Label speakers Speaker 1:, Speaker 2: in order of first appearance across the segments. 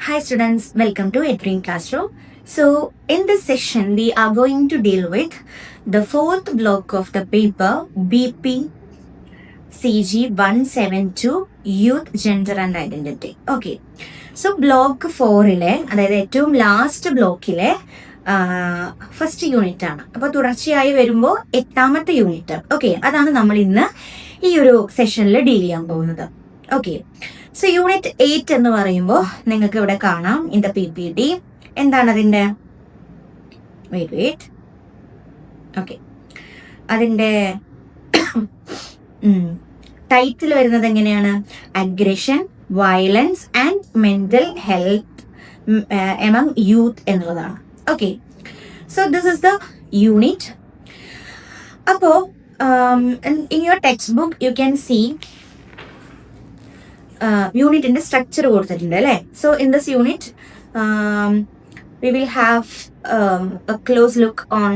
Speaker 1: Hi students, welcome to Edream Classroom. So in this session, we are going to deal with the fourth block of the paper BP CG 172 Youth, Gender and Identity. Okay. So block 4-ലെ അതായത് ഏറ്റവും last ബ്ലോക്കിലെ first unit ആണ്. അപ്പോൾ തുടർച്ചയായി വരുമ്പോൾ 8ാമത്തെ unit. Okay, അതാണ് നമ്മൾ ഇന്ന് ഈ ഒരു സെഷനിൽ ഡീൽ ചെയ്യാൻ പോകുന്നത്. ഓക്കെ, സോ യൂണിറ്റ് 8 എന്ന് പറയുമ്പോൾ നിങ്ങൾക്ക് ഇവിടെ കാണാം ഇൻ ദ PPT. എന്താണ് അതിൻ്റെ ഓക്കെ, അതിൻ്റെ ടൈറ്റിൽ വരുന്നത് എങ്ങനെയാണ്? Aggression, violence and mental health among youth എന്നുള്ളതാണ്. Okay, so this is the unit. അപ്പോൾ in your text book you can see യൂണിറ്റിന്റെ സ്ട്രക്ചർ കൊടുത്തിട്ടുണ്ട് അല്ലേ? So in this unit we will have a close look on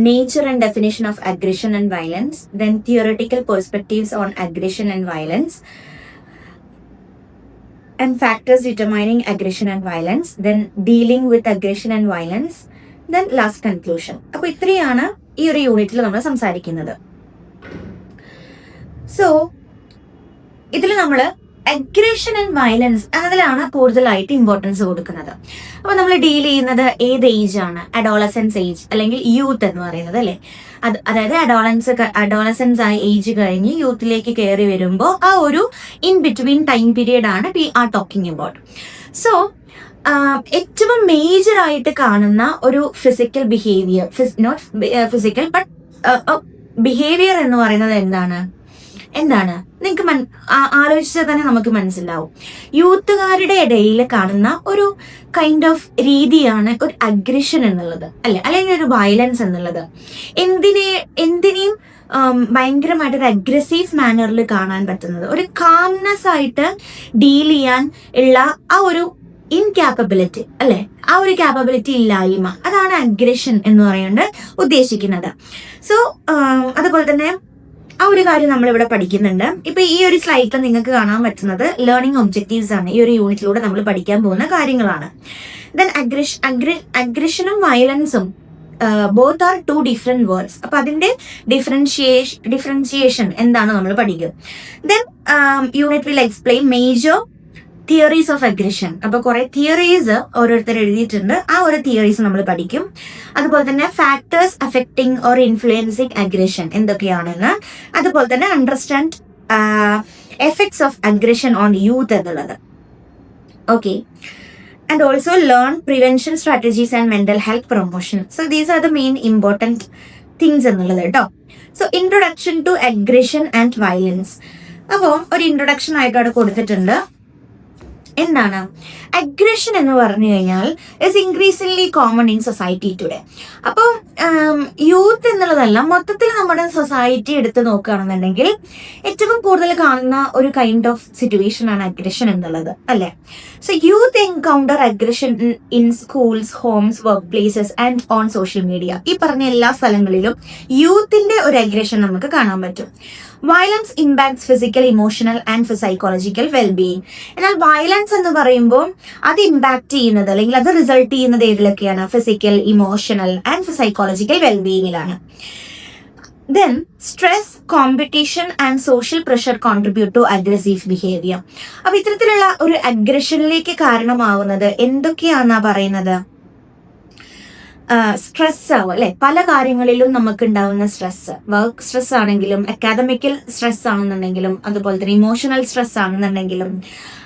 Speaker 1: nature and definition of aggression and violence, then theoretical perspectives on aggression and violence, and factors determining aggression and violence, then dealing with aggression and violence, then last conclusion. അപ്പോൾ ഇത്രയാണ് ഈ ഒരു യൂണിറ്റിൽ നമ്മൾ സംസാരിക്കുന്നത്. So ഇതിൽ നമ്മൾ aggression and violence അതിലാണ് കൂടുതലായിട്ട് ഇമ്പോർട്ടൻസ് കൊടുക്കുന്നത്. അപ്പോൾ നമ്മൾ ഡീൽ ചെയ്യുന്നത് ഏത് ഏജ് ആണ്? അഡോളസൻസ് ഏജ് അല്ലെങ്കിൽ യൂത്ത് എന്ന് പറയുന്നത് അല്ലേ? അതായത് അഡോളസൻസ് ആയ ഏജ് കഴിഞ്ഞ് യൂത്തിലേക്ക് കയറി വരുമ്പോൾ ആ ഒരു ഇൻ ബിറ്റ്വീൻ ടൈം പീരിയഡ് ആണ് we are talking about. So ഏറ്റവും മേജർ ആയിട്ട് കാണുന്ന ഒരു physical behaviour, not physical but behaviour എന്ന് പറയുന്നത് എന്താണ് നിങ്ങൾക്ക് ആലോചിച്ചാൽ തന്നെ നമുക്ക് മനസ്സിലാവും. യൂത്തുകാരുടെ ഇടയിൽ കാണുന്ന ഒരു കൈൻഡ് ഓഫ് രീതിയാണ് ഒരു അഗ്രഷൻ എന്നുള്ളത് അല്ലെ, അല്ലെങ്കിൽ ഒരു വയലൻസ് എന്നുള്ളത്. എന്തിനേയും ഭയങ്കരമായിട്ടൊരു അഗ്രസീവ് മാനറിൽ കാണാൻ പറ്റുന്നത്, ഒരു കാംനെസ് ആയിട്ട് ഡീൽ ചെയ്യാൻ ഉള്ള ആ ഒരു ഇൻകാപ്പബിലിറ്റി അല്ലെ, ആ ഒരു കാപ്പബിലിറ്റി ഇല്ലായ്മ, അതാണ് അഗ്രഷൻ എന്ന് പറയുന്നത് ഉദ്ദേശിക്കുന്നത്. സോ അതുപോലെ തന്നെ ആ ഒരു കാര്യം നമ്മളിവിടെ പഠിക്കുന്നുണ്ട്. ഇപ്പൊ ഈ ഒരു സ്ലൈഡിൽ നിങ്ങൾക്ക് കാണാൻ പറ്റുന്നത് ലേണിംഗ് ഒബ്ജക്റ്റീവ്സ് ആണ്. ഈ ഒരു യൂണിറ്റിലൂടെ നമ്മൾ പഠിക്കാൻ പോകുന്ന കാര്യങ്ങളാണ്. ദെൻ അഗ്രഷനും വയലൻസും both are two different words. അപ്പൊ അതിന്റെ ഡിഫറൻഷിയേഷൻ എന്താണ് നമ്മൾ പഠിക്കും. Then unit will explain major theories of aggression. അപ്പൊ കുറെ തിയറീസ് ഓരോരുത്തർ എഴുതിയിട്ടുണ്ട്, ആ ഒരു തിയറീസ് നമ്മൾ പഠിക്കും. അതുപോലെ തന്നെ factors affecting or influencing aggression എന്തൊക്കെയാണെന്ന്, അതുപോലെ തന്നെ understand effects of aggression on youth എന്നുള്ളത്. Okay, and also learn prevention strategies and mental health promotion. So these are the main important things എന്നുള്ളത് കേട്ടോ. So introduction to aggression and violence. അപ്പോൾ ഒരു introduction ആയിട്ട് അവിടെ കൊടുത്തിട്ടുണ്ട്. എന്താണ് അഗ്രഷൻ എന്ന് പറഞ്ഞു കഴിഞ്ഞാൽ is increasingly common in society today. അപ്പം യൂത്ത് എന്നുള്ളതല്ല, മൊത്തത്തിൽ നമ്മുടെ സൊസൈറ്റി എടുത്ത് നോക്കുകയാണെന്നുണ്ടെങ്കിൽ ഏറ്റവും കൂടുതൽ കാണുന്ന ഒരു കൈൻഡ് ഓഫ് സിറ്റുവേഷൻ ആണ് അഗ്രഷൻ എന്നുള്ളത് അല്ലെ. So youth encounter aggression in schools, homes, workplaces and on social media. ഈ പറഞ്ഞ എല്ലാ സ്ഥലങ്ങളിലും യൂത്തിന്റെ ഒരു അഗ്രഷൻ നമുക്ക് കാണാൻ പറ്റും. Violence impacts physical, emotional and psychological wellbeing. എന്നാൽ വയലൻസ് എന്ന് പറയുമ്പോൾ അത് ഇമ്പാക്ട് ചെയ്യുന്നത് അല്ലെങ്കിൽ അത് റിസൾട്ട് ചെയ്യുന്നത് ഏതിലൊക്കെയാണ്? ഫിസിക്കൽ, ഇമോഷണൽ ആൻഡ് സൈക്കോളജിക്കൽ വെൽബീയിങ്ങിലാണ്. Then stress, competition and social pressure contribute to aggressive behaviour. അപ്പൊ ഇത്തരത്തിലുള്ള ഒരു അഗ്രഷനിലേക്ക് കാരണമാവുന്നത് എന്തൊക്കെയാണെന്നാ പറയുന്നത്? സ്ട്രെസ് ആവും അല്ലെ. പല കാര്യങ്ങളിലും നമുക്ക് ഉണ്ടാവുന്ന സ്ട്രെസ്, വർക്ക് സ്ട്രെസ് ആണെങ്കിലും, അക്കാദമിക്കൽ സ്ട്രെസ് ആണെന്നുണ്ടെങ്കിലും, അതുപോലെ തന്നെ ഇമോഷണൽ സ്ട്രെസ് ആണെന്നുണ്ടെങ്കിലും,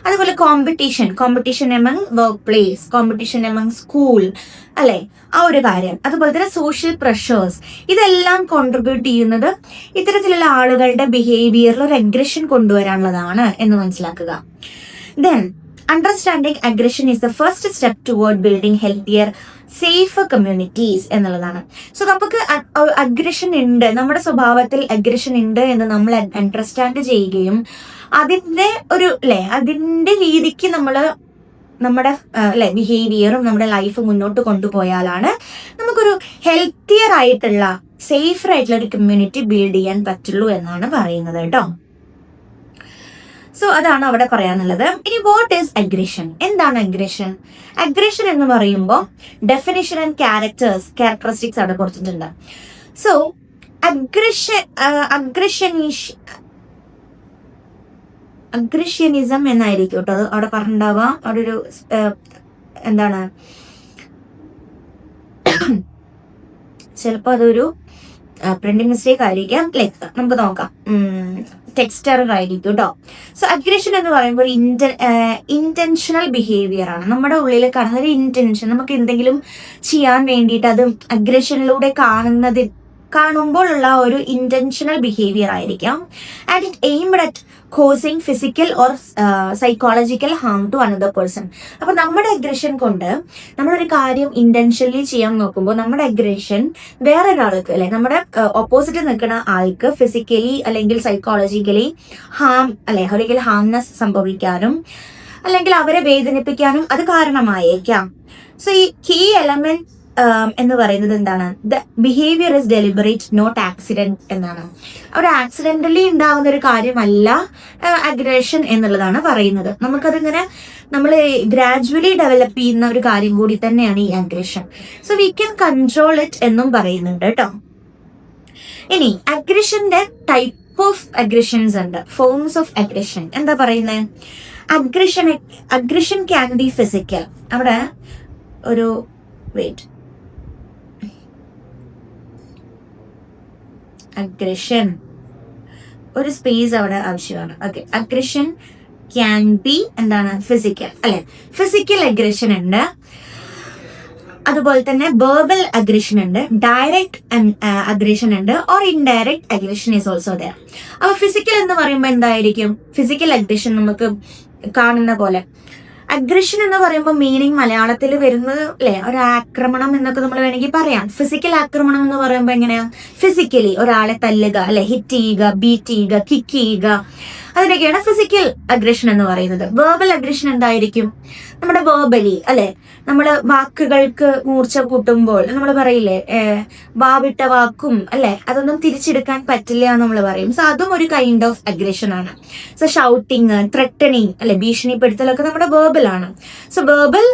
Speaker 1: അതുപോലെ competition among work place, competition among school അല്ലെ, ആ ഒരു കാര്യം. അതുപോലെ തന്നെ സോഷ്യൽ പ്രഷേഴ്സ്, ഇതെല്ലാം കോൺട്രിബ്യൂട്ട് ചെയ്യുന്നത് ഇത്തരത്തിലുള്ള ആളുകളുടെ ബിഹേവിയറിൽ ഒരു അഗ്രഷൻ കൊണ്ടുവരാനുള്ളതാണ് എന്ന് മനസ്സിലാക്കുക. Then understanding aggression is the first step toward building healthier safe communities എന്നുള്ളതാണ്. സോ നമുക്ക് അഗ്രഷൻ ഉണ്ട്, നമ്മുടെ സ്വഭാവത്തിൽ അഗ്രഷൻ ഉണ്ട് എന്ന് നമ്മൾ അണ്ടർസ്റ്റാൻഡ് ചെയ്യുകയും അതിന്റെ ഒരു അതിന്റെ രീതിക്ക് നമ്മുടെ ബിഹേവിയറും നമ്മുടെ ലൈഫ് മുന്നോട്ട് കൊണ്ടുപോയാലാണ് നമുക്കൊരു ഹെൽത്തിയർ ആയിട്ടുള്ള, സേഫർ ആയിട്ടുള്ള ഒരു കമ്മ്യൂണിറ്റി ബിൽഡ് ചെയ്യാൻ പറ്റുള്ളൂ എന്നാണ് പറയുന്നത് കേട്ടോ. സോ അതാണ് അവിടെ പറയാനുള്ളത്. ഇനി വാട്ട് ഈസ് അഗ്രഷൻ? എന്താണ് അഗ്രഷൻ? അഗ്രഷൻ എന്ന് പറയുമ്പോൾ ഡെഫിനിഷൻ ആൻഡ് ക്യാരക്ടറിസ്റ്റിക്സ് അവിടെ കൊടുത്തിട്ടുണ്ട്. സോ അഗ്രഷ്യനിസം എന്നായിരിക്കും കേട്ടോ അത് അവിടെ പറഞ്ഞിട്ടുണ്ടാവാം. അവിടെ ഒരു എന്താണ് ചിലപ്പോൾ അതൊരു പ്രിന്റിംഗ് മിസ്റ്റേക്ക് ആയിരിക്കാം. ലൈക്ക് നമുക്ക് നോക്കാം, ടെക്സ്റ്റ് എറർ ആയിരിക്കും കേട്ടോ. സോ അഗ്രഷൻ എന്ന് പറയുമ്പോൾ ഇന്റൻഷണൽ ബിഹേവിയർ ആണ്. നമ്മുടെ ഉള്ളിൽ കാണുന്ന ഒരു ഇന്റൻഷൻ, നമുക്ക് എന്തെങ്കിലും ചെയ്യാൻ വേണ്ടിയിട്ട് അത് അഗ്രഷനിലൂടെ കാണുമ്പോഴുള്ള ഒരു ഇന്റൻഷണൽ ബിഹേവിയർ ആയിരിക്കാം. And it aimed at causing physical or psychological harm to another person. അപ്പൊ നമ്മുടെ അഗ്രഷൻ കൊണ്ട് നമ്മളൊരു കാര്യം ഇന്റൻഷനലി ചെയ്യാൻ നോക്കുമ്പോൾ നമ്മുടെ അഗ്രഷൻ വേറൊരാൾക്ക്, അല്ലെ നമ്മുടെ ഓപ്പോസിറ്റ് നിൽക്കുന്ന ആൾക്ക് ഫിസിക്കലി അല്ലെങ്കിൽ സൈക്കോളജിക്കലി അല്ലെങ്കിൽ ഹാംനെസ് സംഭവിക്കാനും അല്ലെങ്കിൽ അവരെ വേദനിപ്പിക്കാനും അത് കാരണമായേക്കാം. സോ ഈ കീ എലമെന്റ് എന്ന് പറയുന്നത് എന്താണ്? The behaviour is deliberate, not accident എന്നാണ്. ഒരു ആക്സിഡന്റലി ഉണ്ടാകുന്ന ഒരു കാര്യമല്ല അഗ്രഷൻ എന്നുള്ളതാണ് പറയുന്നത്. നമുക്കതിങ്ങനെ നമ്മൾ ഗ്രാജുവലി ഡെവലപ്പ് ചെയ്യുന്ന ഒരു കാര്യം കൂടി തന്നെയാണ് ഈ aggression. So we can control it എന്നും പറയുന്നുണ്ട് കേട്ടോ. ഇനി അഗ്രഷന്റെ ടൈപ്പ് ഓഫ് അഗ്രഷൻസ് ഉണ്ട്, ഫോംസ് ഓഫ് അഗ്രഷൻ. എന്താ പറയുന്നത്? Aggression can be physical. അവിടെ ഒരു അഗ്രഷൻ ഒരു സ്പേസ് അവിടെ ആവശ്യമാണ്. ഓക്കെ, അഗ്രഷൻ ക്യാൻ ബി എന്താണ്? ഫിസിക്കൽ, അല്ലെ? ഫിസിക്കൽ അഗ്രഷൻ ഉണ്ട്, അതുപോലെ തന്നെ വെർബൽ അഗ്രഷൻ ഉണ്ട്, ഡയറക്റ്റ് അഗ്രഷൻ ഉണ്ട്, or indirect aggression is also there. അപ്പൊ ഫിസിക്കൽ എന്ന് പറയുമ്പോൾ എന്തായിരിക്കും? ഫിസിക്കൽ അഗ്രഷൻ നമുക്ക് കാണുന്ന പോലെ. അഗ്രഷൻ എന്ന് പറയുമ്പോൾ മീനിങ് മലയാളത്തിൽ വരുന്നത് അല്ലെ, ഒരു ആക്രമണം എന്നൊക്കെ നമ്മൾ വേണമെങ്കിൽ പറയാം. ഫിസിക്കൽ ആക്രമണം എന്ന് പറയുമ്പോൾ എങ്ങനെയാ? ഫിസിക്കലി ഒരാളെ തല്ലുക, അല്ലെ, ഹിറ്റ് ചെയ്യുക, ബീറ്റ് ചെയ്യുക, കിക്ക് ചെയ്യുക, അതിനൊക്കെയാണ് ഫിസിക്കൽ അഗ്രഷൻ എന്ന് പറയുന്നത്. വെർബൽ അഗ്രഷൻ എന്തായിരിക്കും? നമ്മുടെ വെർബലി, അല്ലെ, നമ്മള് വാക്കുകൾക്ക് മൂർച്ച കൂട്ടുമ്പോൾ നമ്മൾ പറയില്ലേ, വാവിട്ട വാക്കും, അല്ലെ, അതൊന്നും തിരിച്ചെടുക്കാൻ പറ്റില്ല എന്ന് നമ്മൾ പറയും. സോ അതും ഒരു കൈൻഡ് ഓഫ് അഗ്രഷൻ ആണ്. സോ ഷൗട്ടിങ്, ത്രെട്ടനിങ്, അല്ലെ, ഭീഷണിപ്പെടുത്തലൊക്കെ നമ്മുടെ വെർബൽ ആണ്. സോ വെർബൽ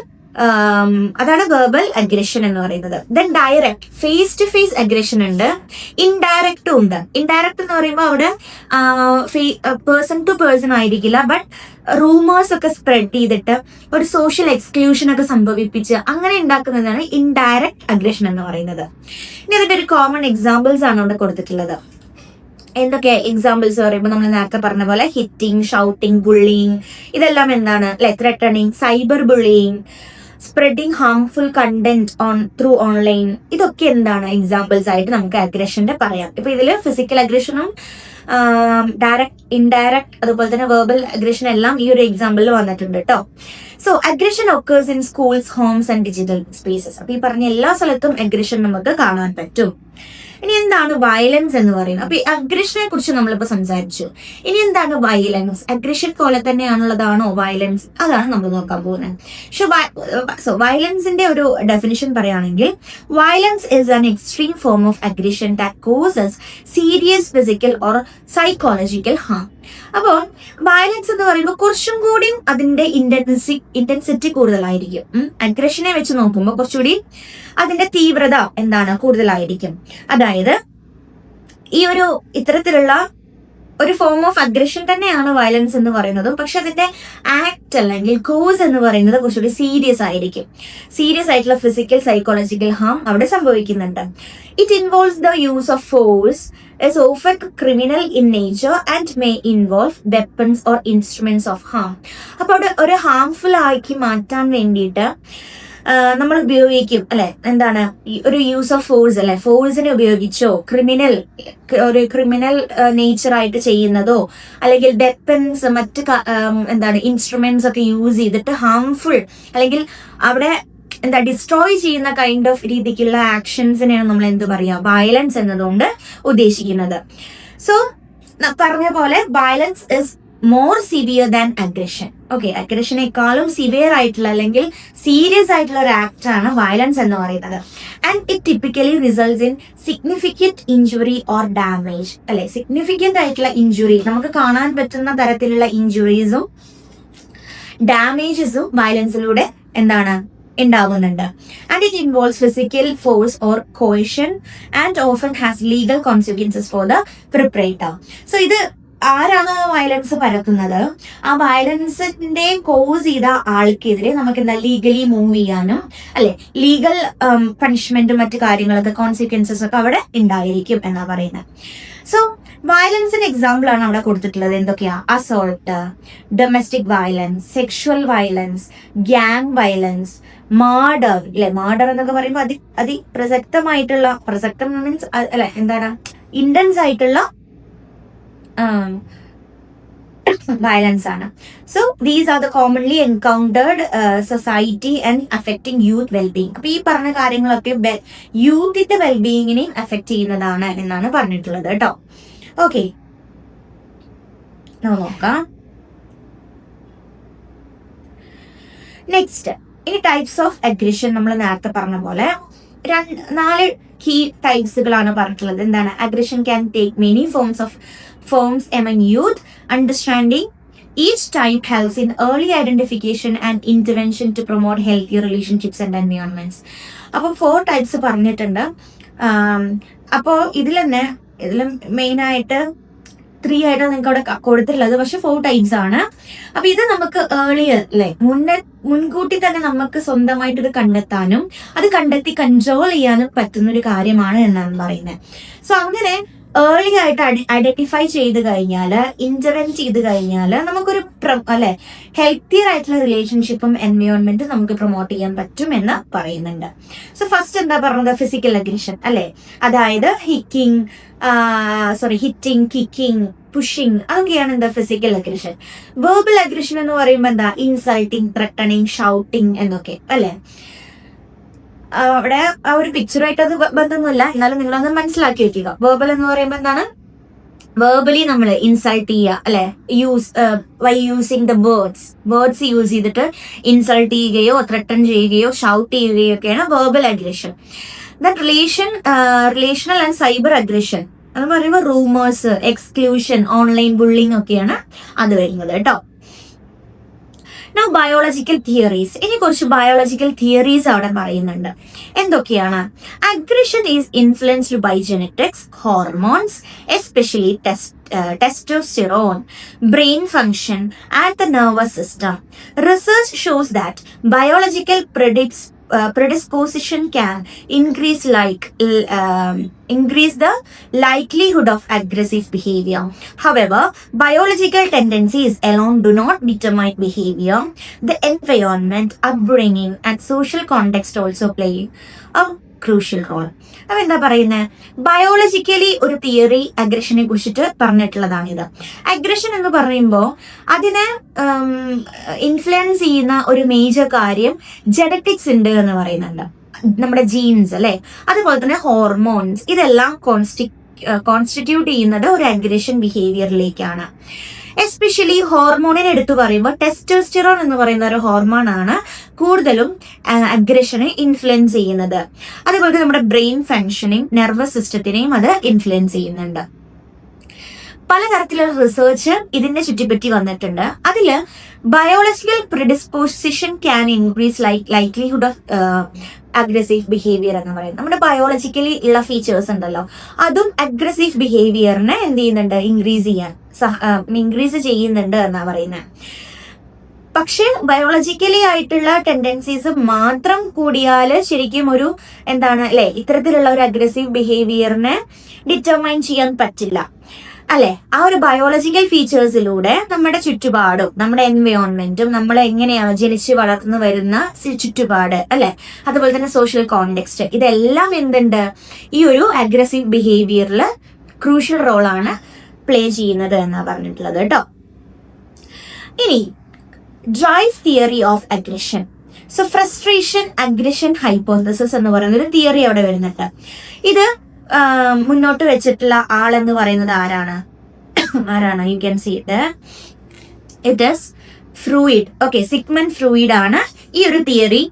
Speaker 1: അതാണ് വെർബൽ അഗ്രഷൻ എന്ന് പറയുന്നത്. Then direct, face to face aggression ഉണ്ട്, ഇൻഡയറക്റ്റും ഉണ്ട്. ഇൻഡയറക്റ്റ് എന്ന് പറയുമ്പോൾ അവിടെ പേഴ്സൺ ടു പേഴ്സൺ ആയിരിക്കില്ല, ബട്ട് റൂമേഴ്സ് ഒക്കെ സ്പ്രെഡ് ചെയ്തിട്ട് ഒരു സോഷ്യൽ എക്സ്ക്ലൂഷൻ ഒക്കെ സംഭവിപ്പിച്ച് അങ്ങനെ ഉണ്ടാക്കുന്നതാണ് ഇൻഡയറക്റ്റ് അഗ്രഷൻ എന്ന് പറയുന്നത്. ഇനി അതിന്റെ ഒരു കോമൺ എക്സാമ്പിൾസ് ആണ് അവിടെ കൊടുത്തിട്ടുള്ളത്. എന്തൊക്കെ എക്സാമ്പിൾസ് പറയുമ്പോൾ നമ്മൾ നേരത്തെ പറഞ്ഞ പോലെ ഹിറ്റിംഗ്, ഷൗട്ടിംഗ്, ബുള്ളിങ്, ഇതെല്ലാം എന്താണ്? Threatening, cyber bullying, spreading harmful content through online, ഇതൊക്കെ എന്താണ്? എക്സാമ്പിൾസ് ആയിട്ട് നമുക്ക് അഗ്രഷന്റെ പറയാം. ഇപ്പൊ ഇതില് ഫിസിക്കൽ അഗ്രഷനും ഡയറക്റ്റ്, ഇൻഡയറക്റ്റ്, അതുപോലെ തന്നെ വെർബൽ അഗ്രഷൻ എല്ലാം ഈ ഒരു എക്സാമ്പിളിൽ വന്നിട്ടുണ്ട് കേട്ടോ. So aggression occurs in schools, Holmes and digital spaces. അപ്പൊ ഈ പറഞ്ഞ എല്ലാ സ്ഥലത്തും അഗ്രഷൻ നമുക്ക് കാണാൻ പറ്റും. ഇനി എന്താണ് വയലൻസ് എന്ന് പറയുന്നത്? അപ്പൊ ഈ അഗ്രഷനെ കുറിച്ച് നമ്മളിപ്പോ സംസാരിച്ചു. ഇനി എന്താണ് വയലൻസ്? അഗ്രഷൻ പോലെ തന്നെയാണുള്ളതാണോ വയലൻസ്? അതാണ് നമ്മൾ നോക്കാൻ പോകുന്നത്. സോ വയലൻസിന്റെ ഒരു ഡെഫിനിഷൻ പറയുകയാണെങ്കിൽ, violence is an extreme form of aggression that causes serious physical or psychological harm. അപ്പോൾ വയലൻസ് എന്ന് പറയുമ്പോൾ കുറച്ചും കൂടി അതിന്റെ ഇന്റൻസിറ്റി കൂടുതലായിരിക്കും. അഗ്രഷനെ വെച്ച് നോക്കുമ്പോൾ കുറച്ചുകൂടി അതിന്റെ തീവ്രത എന്താണ്? കൂടുതലായിരിക്കും. അതായത് ഈ ഒരു ഇത്തരത്തിലുള്ള ഒരു ഫോം ഓഫ് അഗ്രഷൻ തന്നെയാണ് വയലൻസ് എന്ന് പറയുന്നതും, പക്ഷെ അതിന്റെ ആക്ട് അല്ലെങ്കിൽ കോസ് എന്ന് പറയുന്നത് കുറച്ചുകൂടി സീരിയസ് ആയിരിക്കും. സീരിയസ് ആയിട്ടുള്ള ഫിസിക്കൽ, സൈക്കോളജിക്കൽ ഹാം അവിടെ സംഭവിക്കുന്നുണ്ട്. It involves the use of force, is often criminal in nature and may involve weapons or instruments of harm. അപ്പോൾ അവിടെ ഒരു ഹാംഫുൾ ആക്കി മാറ്റാൻ വേണ്ടിയിട്ട് നമ്മൾ ഉപയോഗിക്കും, അല്ലെ, എന്താണ്? ഒരു യൂസ് ഓഫ് ഫോഴ്സ്, അല്ലെ, ഫോഴ്സിനെ ഉപയോഗിച്ചോ, ഒരു ക്രിമിനൽ നേച്ചറായിട്ട് ചെയ്യുന്നതോ, അല്ലെങ്കിൽ വെപ്പൻസ്, മറ്റ് എന്താണ് ഇൻസ്ട്രുമെന്റ്സ് ഒക്കെ യൂസ് ചെയ്തിട്ട് ഹാംഫുൾ അല്ലെങ്കിൽ അവിടെ ഡിസ്ട്രോയ് ചെയ്യുന്ന കൈൻഡ് ഓഫ് രീതിക്കുള്ള ആക്ഷൻസിനെയാണ് നമ്മൾ എന്ത് പറയാ? വയലൻസ് എന്നതുകൊണ്ട് ഉദ്ദേശിക്കുന്നത്. സോ പറഞ്ഞ പോലെ violence is more severe than aggression. Okay, അഗ്രഷനേക്കാളും സിവിയർ ആയിട്ടുള്ള അല്ലെങ്കിൽ സീരിയസ് ആയിട്ടുള്ള ഒരു ആക്ട് ആണ് വയലൻസ് എന്ന് പറയുന്നത്. And it typically results in significant injury or damage. അല്ലെ, സിഗ്നിഫിക്കന്റ് ആയിട്ടുള്ള ഇഞ്ചുറി, നമുക്ക് കാണാൻ പറ്റുന്ന തരത്തിലുള്ള ഇഞ്ചുറീസും ഡാമേജസും വയലൻസിലൂടെ എന്താണ് ഉണ്ടാവുന്നുണ്ട്. And it involves physical force or coercion and often has legal consequences for the perpetrator. So ഇത് ആരാണ് വയലൻസ് പരത്തുന്നത്? ആ വയലൻസിന്റെ കോസ് ചെയ്ത ആൾക്കെതിരെ നമുക്ക് എന്താ ലീഗലി മൂവ് ചെയ്യാനും അല്ലെ, ലീഗൽ പണിഷ്മെന്റും മറ്റു കാര്യങ്ങളൊക്കെ കോൺസിക്വൻസസ് ഒക്കെ അവിടെ ഉണ്ടായിരിക്കും എന്നാ പറയുന്നത്. സോ വയലൻസിന്റെ എക്സാമ്പിൾ ആണ് അവിടെ കൊടുത്തിട്ടുള്ളത്. എന്തൊക്കെയാ? Assault, domestic violence, sexual violence, gang violence, murder. അല്ലെ, മർഡർ എന്നൊക്കെ പറയുമ്പോൾ പ്രസക്തം മീൻസ് അല്ലെ എന്താണ്, ഇന്റൻസ് ആയിട്ടുള്ള വയലൻസ് ആണ്. So these are the commonly encountered society and affecting youth wellbeing. അപ്പൊ ഈ പറഞ്ഞ കാര്യങ്ങളൊക്കെ യൂത്തിന്റെ വെൽബീയിങ്ങിനെയും അഫക്റ്റ് ചെയ്യുന്നതാണ് എന്നാണ് പറഞ്ഞിട്ടുള്ളത് കേട്ടോ. ഓക്കെ, നോക്കാം. നെക്സ്റ്റ്, ഇനി ടൈപ്സ് ഓഫ് അഗ്രഷൻ. നമ്മൾ നേരത്തെ പറഞ്ഞ പോലെ 4 കീ ടൈപ്സുകളാണ് പറഞ്ഞിട്ടുള്ളത്. എന്താണ്? Aggression can take many forms among youth. Understanding each type helps in early identification and intervention to promote healthy relationships and environments. അപ്പോൾ 4 ടൈപ്സ് പറഞ്ഞിട്ടുണ്ട്. അപ്പോൾ ഇതിൽ മെയിൻ ആയിട്ട് 3 ആയിട്ടാണ് നിങ്ങൾക്ക് അവിടെ കൊടുത്തിട്ടുള്ളത്, പക്ഷെ 4 ടൈപ്സ് ആണ്. അപ്പൊ ഇത് നമുക്ക് ഏർലിയർ അല്ലെ, മുൻകൂട്ടി തന്നെ നമുക്ക് സ്വന്തമായിട്ട് ഇത് കണ്ടെത്താനും അത് കണ്ടെത്തി കൺട്രോൾ ചെയ്യാനും പറ്റുന്ന ഒരു കാര്യമാണ് എന്നാണ് പറയുന്നത്. സോ അങ്ങനെ ഏർലി ആയിട്ട് ഐഡന്റിഫൈ ചെയ്ത് കഴിഞ്ഞാൽ, ഇന്റർവെന്റ് ചെയ്ത് കഴിഞ്ഞാൽ നമുക്കൊരു അല്ലെ ഹെൽത്തിയർ ആയിട്ടുള്ള റിലേഷൻഷിപ്പും എൻവയോൺമെന്റും നമുക്ക് പ്രൊമോട്ട് ചെയ്യാൻ പറ്റും എന്ന് പറയുന്നുണ്ട്. സോ ഫസ്റ്റ് എന്താ പറഞ്ഞത്? ഫിസിക്കൽ അഗ്രഷൻ അല്ലെ, അതായത് ഹിറ്റിംഗ്, കിക്കിംഗ്, പുഷിംഗ്, അതൊക്കെയാണ് എന്താ ഫിസിക്കൽ അഗ്രഷൻ. വെർബൽ അഗ്രഷൻ എന്ന് പറയുമ്പോൾ എന്താ? ഇൻസൾട്ടിങ്, ത്രെട്ടണിങ്, ഷൗട്ടിങ് എന്നൊക്കെ അല്ലെ. അവിടെ ആ ഒരു പിക്ചറായിട്ട് അത് ബന്ധമൊന്നുമില്ല, എന്നാലും നിങ്ങളൊന്ന് മനസ്സിലാക്കി വെക്കുക. വെർബൽ എന്ന് പറയുമ്പോൾ എന്താണ്? വെർബലി നമ്മൾ ഇൻസൾട്ട് ചെയ്യുക അല്ലെ, യൂസിങ് ദ വേർഡ്സ് യൂസ് ചെയ്തിട്ട് ഇൻസൾട്ട് ചെയ്യുകയോ ത്രെട്ടൺ ചെയ്യുകയോ ഷൗട്ട് ചെയ്യുകയോ ഒക്കെയാണ് verbal aggression. Then relational and cyber aggression എന്ന് പറയുമ്പോൾ റൂമേഴ്സ്, എക്സ്ക്ലൂഷൻ, ഓൺലൈൻ ബുള്ളിങ് ഒക്കെയാണ് അത് വരുന്നത് കേട്ടോ. Now biological theories. ഇനി കുറച്ച് ബയോളജിക്കൽ തിയറീസ് അവിടെ പറയുന്നുണ്ട്. എന്തൊക്കെയാണ്? Aggression is influenced by genetics, hormones, especially testosterone, brain function, and the nervous system. Research shows that biological predisposition can increase the likelihood of aggressive behavior. However, biological tendencies alone do not determine behavior. The environment, upbringing, and social context also play a crucial role. അപ്പൊ എന്താ പറയുന്നത്? Biologically ഒരു theory അഗ്രഷനെ കുറിച്ചിട്ട് പറഞ്ഞിട്ടുള്ളതാണിത്. Aggression എന്ന് പറയുമ്പോൾ അതിനെ influence ചെയ്യുന്ന ഒരു മേജർ കാര്യം ജെനറ്റിക്സ് ഉണ്ട് എന്ന് പറയുന്നുണ്ട്. നമ്മുടെ ജീൻസ് അല്ലെ, അതുപോലെ തന്നെ ഹോർമോൺസ്, ഇതെല്ലാം കോൺസ്റ്റിറ്റ്യൂട്ട് ചെയ്യുന്നത് ഒരു അഗ്രഷൻ ബിഹേവിയറിലേക്കാണ്. എസ്പെഷ്യലി ഹോർമോണിനെ എടുത്തു പറയുമ്പോൾ ടെസ്റ്റോസ്റ്റെറോൺ എന്ന് പറയുന്ന ഒരു ഹോർമോൺ ആണ് കൂടുതലും അഗ്രഷനെ ഇൻഫ്ലുവൻസ് ചെയ്യുന്നത്. അതുപോലെ നമ്മുടെ ബ്രെയിൻ ഫങ്ഷനിങ്, നെർവസ് സിസ്റ്റത്തിനെയും അത് ഇൻഫ്ലുവൻസ് ചെയ്യുന്നുണ്ട്. പലതരത്തിലുള്ള റിസർച്ച് ഇതിന്റെ ചുറ്റിപ്പറ്റി വന്നിട്ടുണ്ട്. അതില് biological predisposition can increase likelihood of aggressive behaviour എന്ന് പറയുന്നത്. നമ്മുടെ ബയോളജിക്കലി ഉള്ള ഫീച്ചേഴ്സ് ഉണ്ടല്ലോ, അതും അഗ്രസീവ് ബിഹേവിയറിനെ എന്ത് ചെയ്യുന്നുണ്ട്? ഇൻക്രീസ് ചെയ്യുന്നുണ്ട് എന്നാ പറയുന്നത്. പക്ഷെ ബയോളജിക്കലി ആയിട്ടുള്ള ടെൻഡൻസീസ് മാത്രം കൂടിയാല് ശരിക്കും ഒരു എന്താണ് അല്ലെ, ഇത്തരത്തിലുള്ള ഒരു അഗ്രസീവ് ബിഹേവിയറിനെ ഡിറ്റർമൈൻ ചെയ്യാൻ പറ്റില്ല അല്ലെ. ആ ഒരു ബയോളജിക്കൽ ഫീച്ചേഴ്സിലൂടെ നമ്മുടെ ചുറ്റുപാടും നമ്മുടെ എൻവയോൺമെന്റും നമ്മൾ എങ്ങനെയാണ് ജനിച്ച് വളർന്നു വരുന്ന ചുറ്റുപാട് അല്ലെ, അതുപോലെ തന്നെ സോഷ്യൽ കോണ്ടെക്സ്റ്റ്, ഇതെല്ലാം എന്തുണ്ട് ഈ ഒരു അഗ്രസീവ് ബിഹേവിയറിൽ ക്രൂഷ്യൽ റോളാണ് പ്ലേ ചെയ്യുന്നത് എന്നാ പറഞ്ഞിട്ടുള്ളത് കേട്ടോ. ഇനി drive theory of aggression. So frustration aggression hypothesis എന്ന് പറയുന്ന ഒരു തിയറി അവിടെ വരുന്നുണ്ട്. ഇത് മുന്നോട്ട് വെച്ചിട്ടുള്ള ആളെന്ന് പറയുന്നത് ആരാണ്? You can see it. It is Freud. Okay, Sigmund Freud ആണ് ഈ ഒരു തിയറി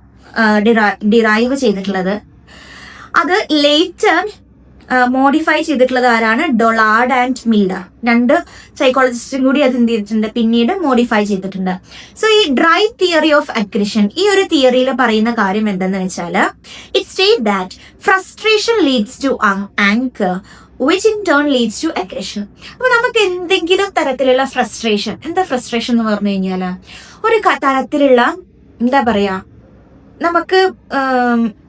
Speaker 1: ഡിറൈവ് ചെയ്തിട്ടുള്ളത്. അത് ലേറ്റർ മോഡിഫൈ ചെയ്തിട്ടുള്ളത് ആരാണ്? ഡൊളാർഡ് ആൻഡ് മില്ലർ. 2 സൈക്കോളജിസ്റ്റും കൂടി അത് എന്ത് ചെയ്തിട്ടുണ്ട്, പിന്നീട് മോഡിഫൈ ചെയ്തിട്ടുണ്ട്. സോ ഈ ഡ്രൈവ് തിയറി ഓഫ് അഗ്രഷൻ, ഈ ഒരു തിയറിയിൽ പറയുന്ന കാര്യം എന്തെന്ന് വെച്ചാൽ, it state that frustration leads to anger which in turn leads to aggression. അപ്പൊ നമുക്ക് എന്തെങ്കിലും തരത്തിലുള്ള ഫ്രസ്ട്രേഷൻ, എന്താ ഫ്രസ്ട്രേഷൻ എന്ന് പറഞ്ഞു കഴിഞ്ഞാൽ ഒരു തരത്തിലുള്ള എന്താ പറയാ, നമുക്ക്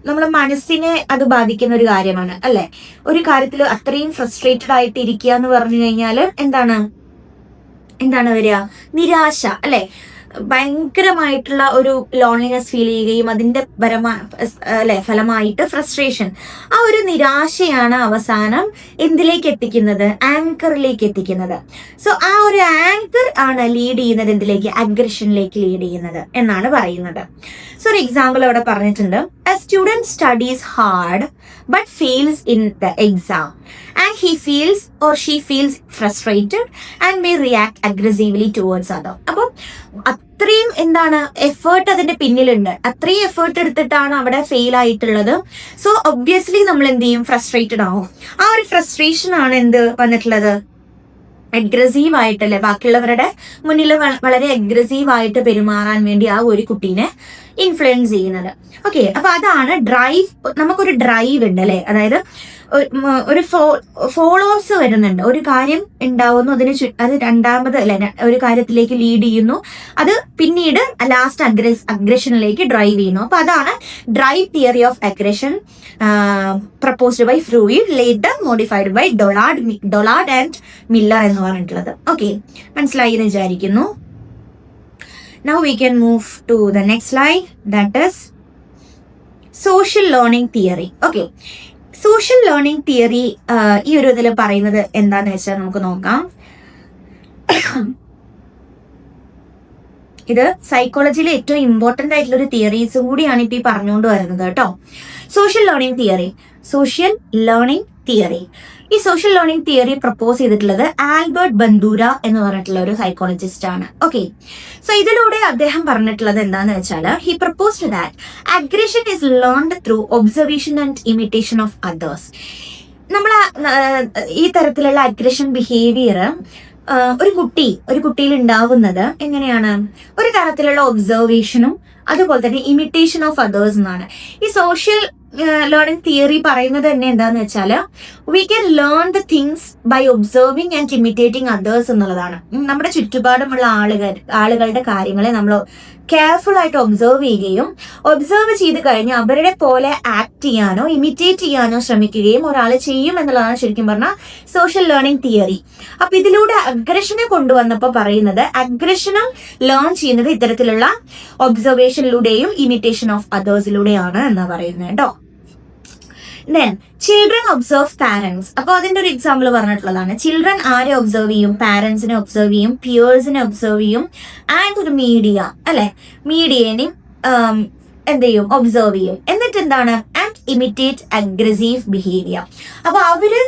Speaker 1: നമ്മളെ മനസ്സിനെ അത് ബാധിക്കുന്ന ഒരു കാര്യമാണ് അല്ലെ. ഒരു കാര്യത്തിൽ അത്രയും ഫ്രസ്ട്രേറ്റഡ് ആയിട്ട് ഇരിക്കുക എന്ന് പറഞ്ഞു കഴിഞ്ഞാൽ എന്താണ് വരിക? നിരാശ അല്ലെ. ഭയങ്കരമായിട്ടുള്ള ഒരു ലോൺലിനെസ് ഫീൽ ചെയ്യുകയും അതിന്റെ ഫലമായിട്ട് ഫ്രസ്ട്രേഷൻ, ആ ഒരു നിരാശയാണ് അവസാനം എന്തിലേക്ക് എത്തിക്കുന്നത്? ആങ്കറിലേക്ക് എത്തിക്കുന്നത്. സോ ആ ഒരു ആങ്കർ ആണ് ലീഡ് ചെയ്യുന്നത് എന്തിലേക്ക്? അഗ്രഷനിലേക്ക് ലീഡ് ചെയ്യുന്നത് എന്നാണ് പറയുന്നത്. സോ ഒരു എക്സാമ്പിൾ അവിടെ പറഞ്ഞിട്ടുണ്ട്. A student studies hard but fails in the exam and he feels or she feels frustrated and may react aggressively towards other. അപ്പം അത്രയും എഫേർട്ട് അതിന്റെ പിന്നിലുണ്ട്, അത്രയും എഫേർട്ട് എടുത്തിട്ടാണ് അവിടെ ഫെയിൽ ആയിട്ടുള്ളത്. സോ ഒബ്വിയസ്ലി നമ്മൾ എന്ത് ചെയ്യും? ഫ്രസ്ട്രേറ്റഡ് ആവും. ആ ഒരു ഫ്രസ്ട്രേഷൻ ആണ് എന്ത് വന്നിട്ടുള്ളത്? അഗ്രസീവ് ആയിട്ടല്ലേ, ബാക്കിയുള്ളവരുടെ മുന്നിൽ വളരെ അഗ്രസീവ് ആയിട്ട് പെരുമാറാൻ വേണ്ടി ആ ഒരു കുട്ടീനെ ഇൻഫ്ലുവൻസ് ചെയ്യുന്നത്. ഓക്കെ, അപ്പൊ അതാണ് ഡ്രൈവ്. നമുക്കൊരു ഡ്രൈവ് ഉണ്ട് അല്ലെ, അതായത് ഒരു ഫോളോവേഴ്സ് വരുന്നുണ്ട്. ഒരു കാര്യം ഉണ്ടാവുന്നു, അത് രണ്ടാമത് അല്ലെ ഒരു കാര്യത്തിലേക്ക് ലീഡ് ചെയ്യുന്നു, അത് പിന്നീട് ലാസ്റ്റ് അഗ്രഷനിലേക്ക് ഡ്രൈവ് ചെയ്യുന്നു. അപ്പൊ അതാണ് drive theory of aggression proposed by Freud, later modified by Dollard and Miller എന്ന് പറഞ്ഞിട്ടുള്ളത്. ഓക്കെ, മനസ്സിലായി എന്ന് വിചാരിക്കുന്നു. Now we can move to the next slide, that is social learning theory. Okay, social learning theory ഈ ഒരു ഇതിൽ പറയുന്നത് എന്താന്ന് വെച്ചാൽ നമുക്ക് നോക്കാം. ഇത് സൈക്കോളജിയിലെ ഏറ്റവും ഇമ്പോർട്ടന്റ് ആയിട്ടുള്ള ഒരു തിയറീസും കൂടിയാണ് ഇപ്പൊ ഈ പറഞ്ഞുകൊണ്ട് വരുന്നത് കേട്ടോ. Social learning theory. ഈ സോഷ്യൽ ലേണിംഗ് തിയറി പ്രപ്പോസ് ചെയ്തിട്ടുള്ളത് ആൽബർട്ട് ബന്ദൂര എന്ന് പറഞ്ഞിട്ടുള്ള ഒരു സൈക്കോളജിസ്റ്റ് ആണ്. ഓക്കെ, സോ ഇതിലൂടെ അദ്ദേഹം പറഞ്ഞിട്ടുള്ളത് എന്താന്ന് വെച്ചാൽ, he proposed that aggression is learned through observation and imitation of others. നമ്മൾ ഈ തരത്തിലുള്ള അഗ്രഷൻ ബിഹേവിയർ ഒരു കുട്ടിയിൽ ഉണ്ടാവുന്നത് എങ്ങനെയാണ്? ഒരു തരത്തിലുള്ള ഒബ്സർവേഷനും അതുപോലെ തന്നെ ഇമിറ്റേഷൻ ഓഫ് അതേഴ്സ് എന്നാണ്. ഈ സോഷ്യൽ ലേണിംഗ് തിയറി പറയുന്നത് തന്നെ എന്താന്ന് വെച്ചാൽ, we can learn the things by observing and imitating others എന്നുള്ളതാണ്. നമ്മുടെ ചുറ്റുപാടുമുള്ള ആളുകളുടെ കാര്യങ്ങളെ നമ്മൾ കെയർഫുൾ ആയിട്ട് ഒബ്സർവ് ചെയ്ത് കഴിഞ്ഞ് അവരുടെ പോലെ ആക്ട് ചെയ്യാനോ ഇമിറ്റേറ്റ് ചെയ്യാനോ ശ്രമിക്കുകയും ഒരാൾ ചെയ്യും എന്നുള്ളതാണ് ശരിക്കും പറഞ്ഞാൽ സോഷ്യൽ ലേണിംഗ് തിയറി. അപ്പൊ ഇതിലൂടെ അഗ്രഷനെ കൊണ്ടുവന്നപ്പോൾ പറയുന്നത് അഗ്രഷനും ലേൺ ചെയ്യുന്നത് ഇത്തരത്തിലുള്ള ഒബ്സർവേഷനിലൂടെയും ഇമിറ്റേഷൻ ഓഫ് അതേഴ്സിലൂടെയാണ് എന്നാ പറയുന്നത് കേട്ടോ. Then children observe parents. അപ്പൊ അതിന്റെ ഒരു എക്സാമ്പിൾ പറഞ്ഞിട്ടുള്ളതാണ്. ചിൽഡ്രൻ ആരെ ഒബ്സർവ് ചെയ്യും? പാരന്റ്സിനെ ഒബ്സർവ് ചെയ്യും, പിയേഴ്സിനെ ഒബ്സർവ് ചെയ്യും, ആൻഡ് ഒരു മീഡിയനെയും എന്ത് ചെയ്യും? ഒബ്സർവ് ചെയ്യും. എന്നിട്ട് എന്താണ്? And imitate aggressive behaviour. അപ്പൊ അവര്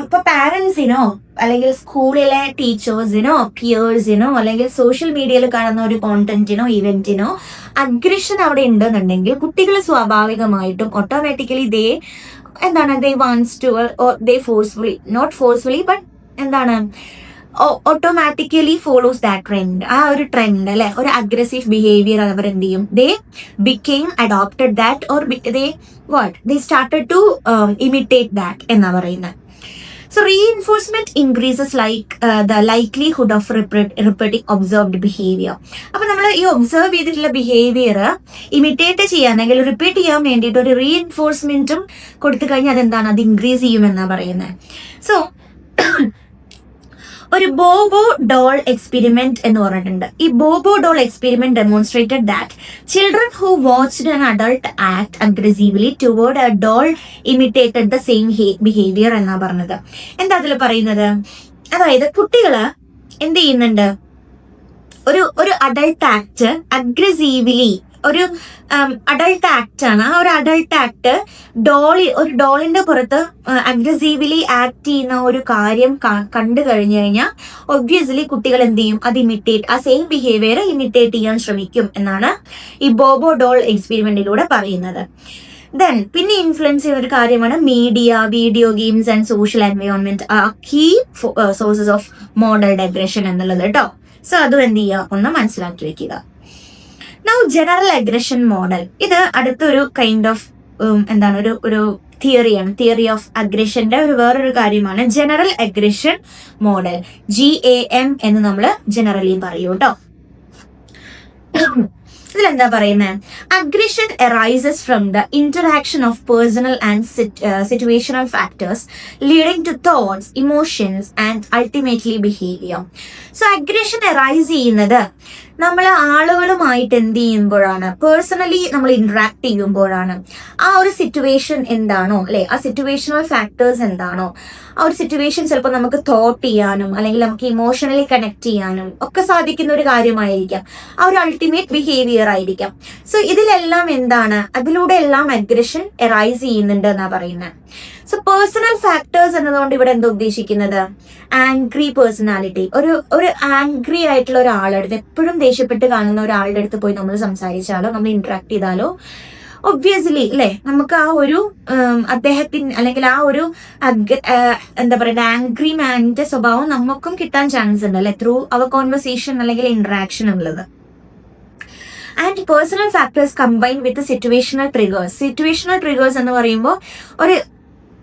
Speaker 1: ഇപ്പൊ പാരന്റ്സിനോ അല്ലെങ്കിൽ സ്കൂളിലെ ടീച്ചേഴ്സിനോ പിയേഴ്സിനോ അല്ലെങ്കിൽ സോഷ്യൽ മീഡിയയിൽ കാണുന്ന ഒരു കോണ്ടന്റിനോ ഇവന്റിനോ അഗ്രഷൻ അവിടെ ഉണ്ടെന്നുണ്ടെങ്കിൽ കുട്ടികൾ സ്വാഭാവികമായിട്ടും automatically they wants to or they forcefully, not forcefully but automatically follows that trend. ആ ഒരു ട്രെൻഡ് അല്ലെ, ഒരു അഗ്രസീവ് ബിഹേവിയർ അവർ എന്ത് ചെയ്യും? They became adopted that or they started to imitate that എന്നാ പറയുന്നത്. So reinforcement increases the likelihood of repeating observed behavior. അപ്പൊ നമ്മൾ ഈ ഒബ്സർവ് ചെയ്തിട്ടുള്ള ബിഹേവിയർ ഇമിറ്റേറ്റ് ചെയ്യാനെങ്കിൽ റിപ്പീറ്റ് ചെയ്യാൻ വേണ്ടിയിട്ട് ഒരു റീഇൻഫോഴ്സ്മെന്റും കൊടുത്തു കഴിഞ്ഞാൽ അതെന്താണ്? അത് ഇൻക്രീസ് ചെയ്യുമെന്നാ പറയുന്നത്. സോ ഒരു ബോബോ ഡോൾ എക്സ്പെരിമെന്റ് എന്ന് പറഞ്ഞിട്ടുണ്ട്. ഈ Bobo doll experiment demonstrated that children who watched an adult act aggressively toward a doll imitated the same behaviour എന്നാ പറഞ്ഞത്. എന്താ അതിൽ പറയുന്നത്? അതായത് കുട്ടികള് എന്ത് ചെയ്യുന്നുണ്ട്? ഒരു അഡൾട്ട് ആക്ട് അഗ്രസീവ്ലി ഒരു അഡൾട്ട് ആക്ട് ആണ്. ആ ഒരു അഡൾട്ട് ആക്ട് ഒരു ഡോളിന്റെ പുറത്ത് അഗ്രസീവ്ലി ആക്ട് ചെയ്യുന്ന ഒരു കാര്യം കണ്ടു കഴിഞ്ഞു കഴിഞ്ഞാൽ ഒബ്വിയസ്ലി കുട്ടികൾ എന്ത് ചെയ്യും, അത് ആ സെയിം ബിഹേവിയർ ഇമിറ്റേറ്റ് ചെയ്യാൻ ശ്രമിക്കും എന്നാണ് ഈ ബോബോ ഡോൾ എക്സ്പെരിമെന്റിലൂടെ പറയുന്നത്. ദെൻ പിന്നെ ഇൻഫ്ലുവൻസ് ചെയ്യുന്ന ഒരു കാര്യമാണ് media, video games and social environment are key sources of modelled aggression എന്നുള്ളത് കേട്ടോ. സോ അതും എന്ത് ചെയ്യുക, ഒന്ന് മനസ്സിലാക്കി വെക്കുക. നൗ ജനറൽ അഗ്രഷൻ മോഡൽ, ഇത് അടുത്തൊരു കൈൻഡ് ഓഫ് ഒരു തിയറിയാണ്. തിയറി ഓഫ് അഗ്രഷന്റെ വേറൊരു കാര്യമാണ് ജനറൽ അഗ്രഷൻ മോഡൽ. GAM എന്ന് നമ്മൾ ജനറലി പറയൂ കേട്ടോ. ഇതിലെന്താ പറയുന്നത്, aggression arises from the interaction of personal and situational factors leading to thoughts, emotions and ultimately behaviour. So aggression arise ചെയ്യുന്നത് നമ്മൾ ആളുകളുമായിട്ട് എന്ത് ചെയ്യുമ്പോഴാണ്, പേഴ്സണലി നമ്മൾ ഇന്ററാക്ട് ചെയ്യുമ്പോഴാണ്. ആ ഒരു സിറ്റുവേഷൻ എന്താണോ അല്ലെ, ആ സിറ്റുവേഷണൽ ഫാക്ടേഴ്സ് എന്താണോ, ആ ഒരു സിറ്റുവേഷൻ ചിലപ്പോൾ നമുക്ക് തോട്ട് ചെയ്യാനും അല്ലെങ്കിൽ നമുക്ക് ഇമോഷണലി കണക്ട് ചെയ്യാനും ഒക്കെ സാധിക്കുന്ന ഒരു കാര്യമായിരിക്കാം. ആ ഒരു അൾട്ടിമേറ്റ് ബിഹേവിയർ ആയിരിക്കാം. സോ ഇതിലെല്ലാം എന്താണ്, അതിലൂടെ എല്ലാം അഗ്രഷൻ അറൈസ് ചെയ്യുന്നുണ്ട് എന്നാ പറയുന്നത്. സോ പേഴ്സണൽ ഫാക്ടേഴ്സ് എന്നതുകൊണ്ട് ഇവിടെ എന്താ ഉദ്ദേശിക്കുന്നത്, ആംഗ്രി പേഴ്സണാലിറ്റി. ഒരു ആംഗ്രി ആയിട്ടുള്ള ഒരാളുടെ, എപ്പോഴും ദേഷ്യപ്പെട്ട് കാണുന്ന ഒരാളുടെ അടുത്ത് പോയി നമ്മൾ സംസാരിച്ചാലോ നമ്മൾ ഇന്ററാക്ട് ചെയ്താലോ ഒബ്വിയസ്ലി അല്ലെ നമുക്ക് ആ ഒരു അദ്ദേഹത്തിന് അല്ലെങ്കിൽ ആ ഒരു എന്താ പറയുക ആംഗ്രി മാനിന്റെ സ്വഭാവം നമുക്കും കിട്ടാൻ ചാൻസ് ഉണ്ട് അല്ലെ, ത്രൂ അവർ കോൺവെർസേഷൻ അല്ലെങ്കിൽ ഇന്ററാക്ഷൻ ഉള്ളത്. And personal factors combine with situational triggers. Situational triggers എന്ന് പറയുമ്പോൾ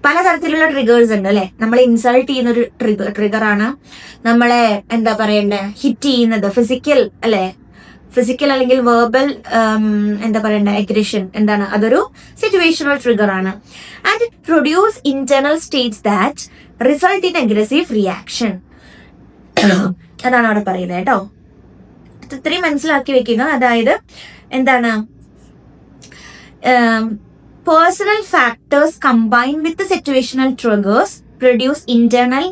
Speaker 1: പലതരത്തിലുള്ള ട്രിഗേഴ്സ് ഉണ്ട് അല്ലെ. നമ്മളെ ഇൻസൾട്ട് ചെയ്യുന്ന ഒരു ട്രിഗറാണ്, നമ്മളെ എന്താ പറയണ്ടേ ഹിറ്റ് ചെയ്യുന്നത് ഫിസിക്കൽ അല്ലെങ്കിൽ വെർബൽ എന്താ പറയണ്ട അഗ്രഷൻ എന്താണ്, അതൊരു സിറ്റുവേഷണൽ ട്രിഗർ ആണ്. And it produce internal States that result in aggressive reaction. അതാണ് അവിടെ പറയുന്നത് കേട്ടോ. ഇത്രയും മനസ്സിലാക്കി വെക്കുക. അതായത് എന്താണ്, personal factors combine with situational triggers produce internal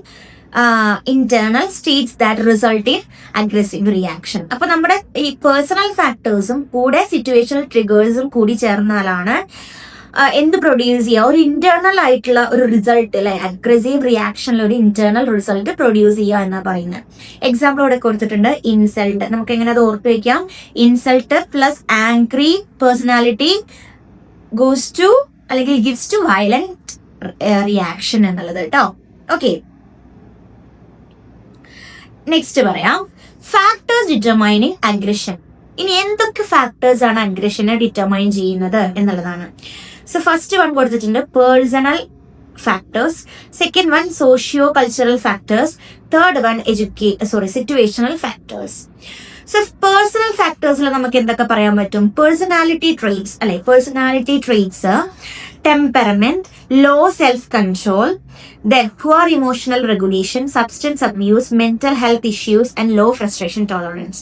Speaker 1: States that result in aggressive reaction. അപ്പൊ നമ്മുടെ ഈ പേഴ്സണൽ ഫാക്ടേഴ്സും കൂടെ സിറ്റുവേഷണൽ ട്രിഗേഴ്സും കൂടി ചേർന്നാലാണ് എന്ത് പ്രൊഡ്യൂസ് ചെയ്യുക, ഒരു ഇന്റേണൽ ആയിട്ടുള്ള ഒരു റിസൾട്ട് അല്ലെ, അഗ്രസീവ് റിയാക്ഷനിൽ ഒരു ഇന്റേണൽ റിസൾട്ട് പ്രൊഡ്യൂസ് ചെയ്യുക എന്നാ പറയുന്നത്. എക്സാമ്പിൾ ഇവിടെ കൊടുത്തിട്ടുണ്ട്, ഇൻസൾട്ട്. നമുക്ക് എങ്ങനെ അത് ഓർത്ത് വെക്കാം, insult plus angry personality goes to അല്ലെങ്കിൽ ഗിവ്സ് ടു വയലന്റ് റിയാക്ഷൻ എന്നുള്ളത് കേട്ടോ. ഓക്കെ, നെക്സ്റ്റ് പറയാം, ഫാക്ടേഴ്സ് ഡിറ്റർമൈനിങ് അഗ്രഷൻ. ഇനി എന്തൊക്കെ ഫാക്ടേഴ്സ് ആണ് അഗ്രഷനെ ഡിറ്റർമൈൻ ചെയ്യുന്നത് എന്നുള്ളതാണ്. സോ ഫസ്റ്റ് വൺ കൊടുത്തിട്ടുണ്ട് personal factors, second one socio cultural factors, third one situational factors. So personal ഫാക്ടേഴ്സിൽ നമുക്ക് എന്തൊക്കെ പറയാൻ പറ്റും, പേഴ്സണാലിറ്റി ട്രെയ്റ്റ്സ് അല്ലെ, personality traits, temperament, low self-control, then poor emotional regulation, substance abuse, mental health issues and low frustration tolerance.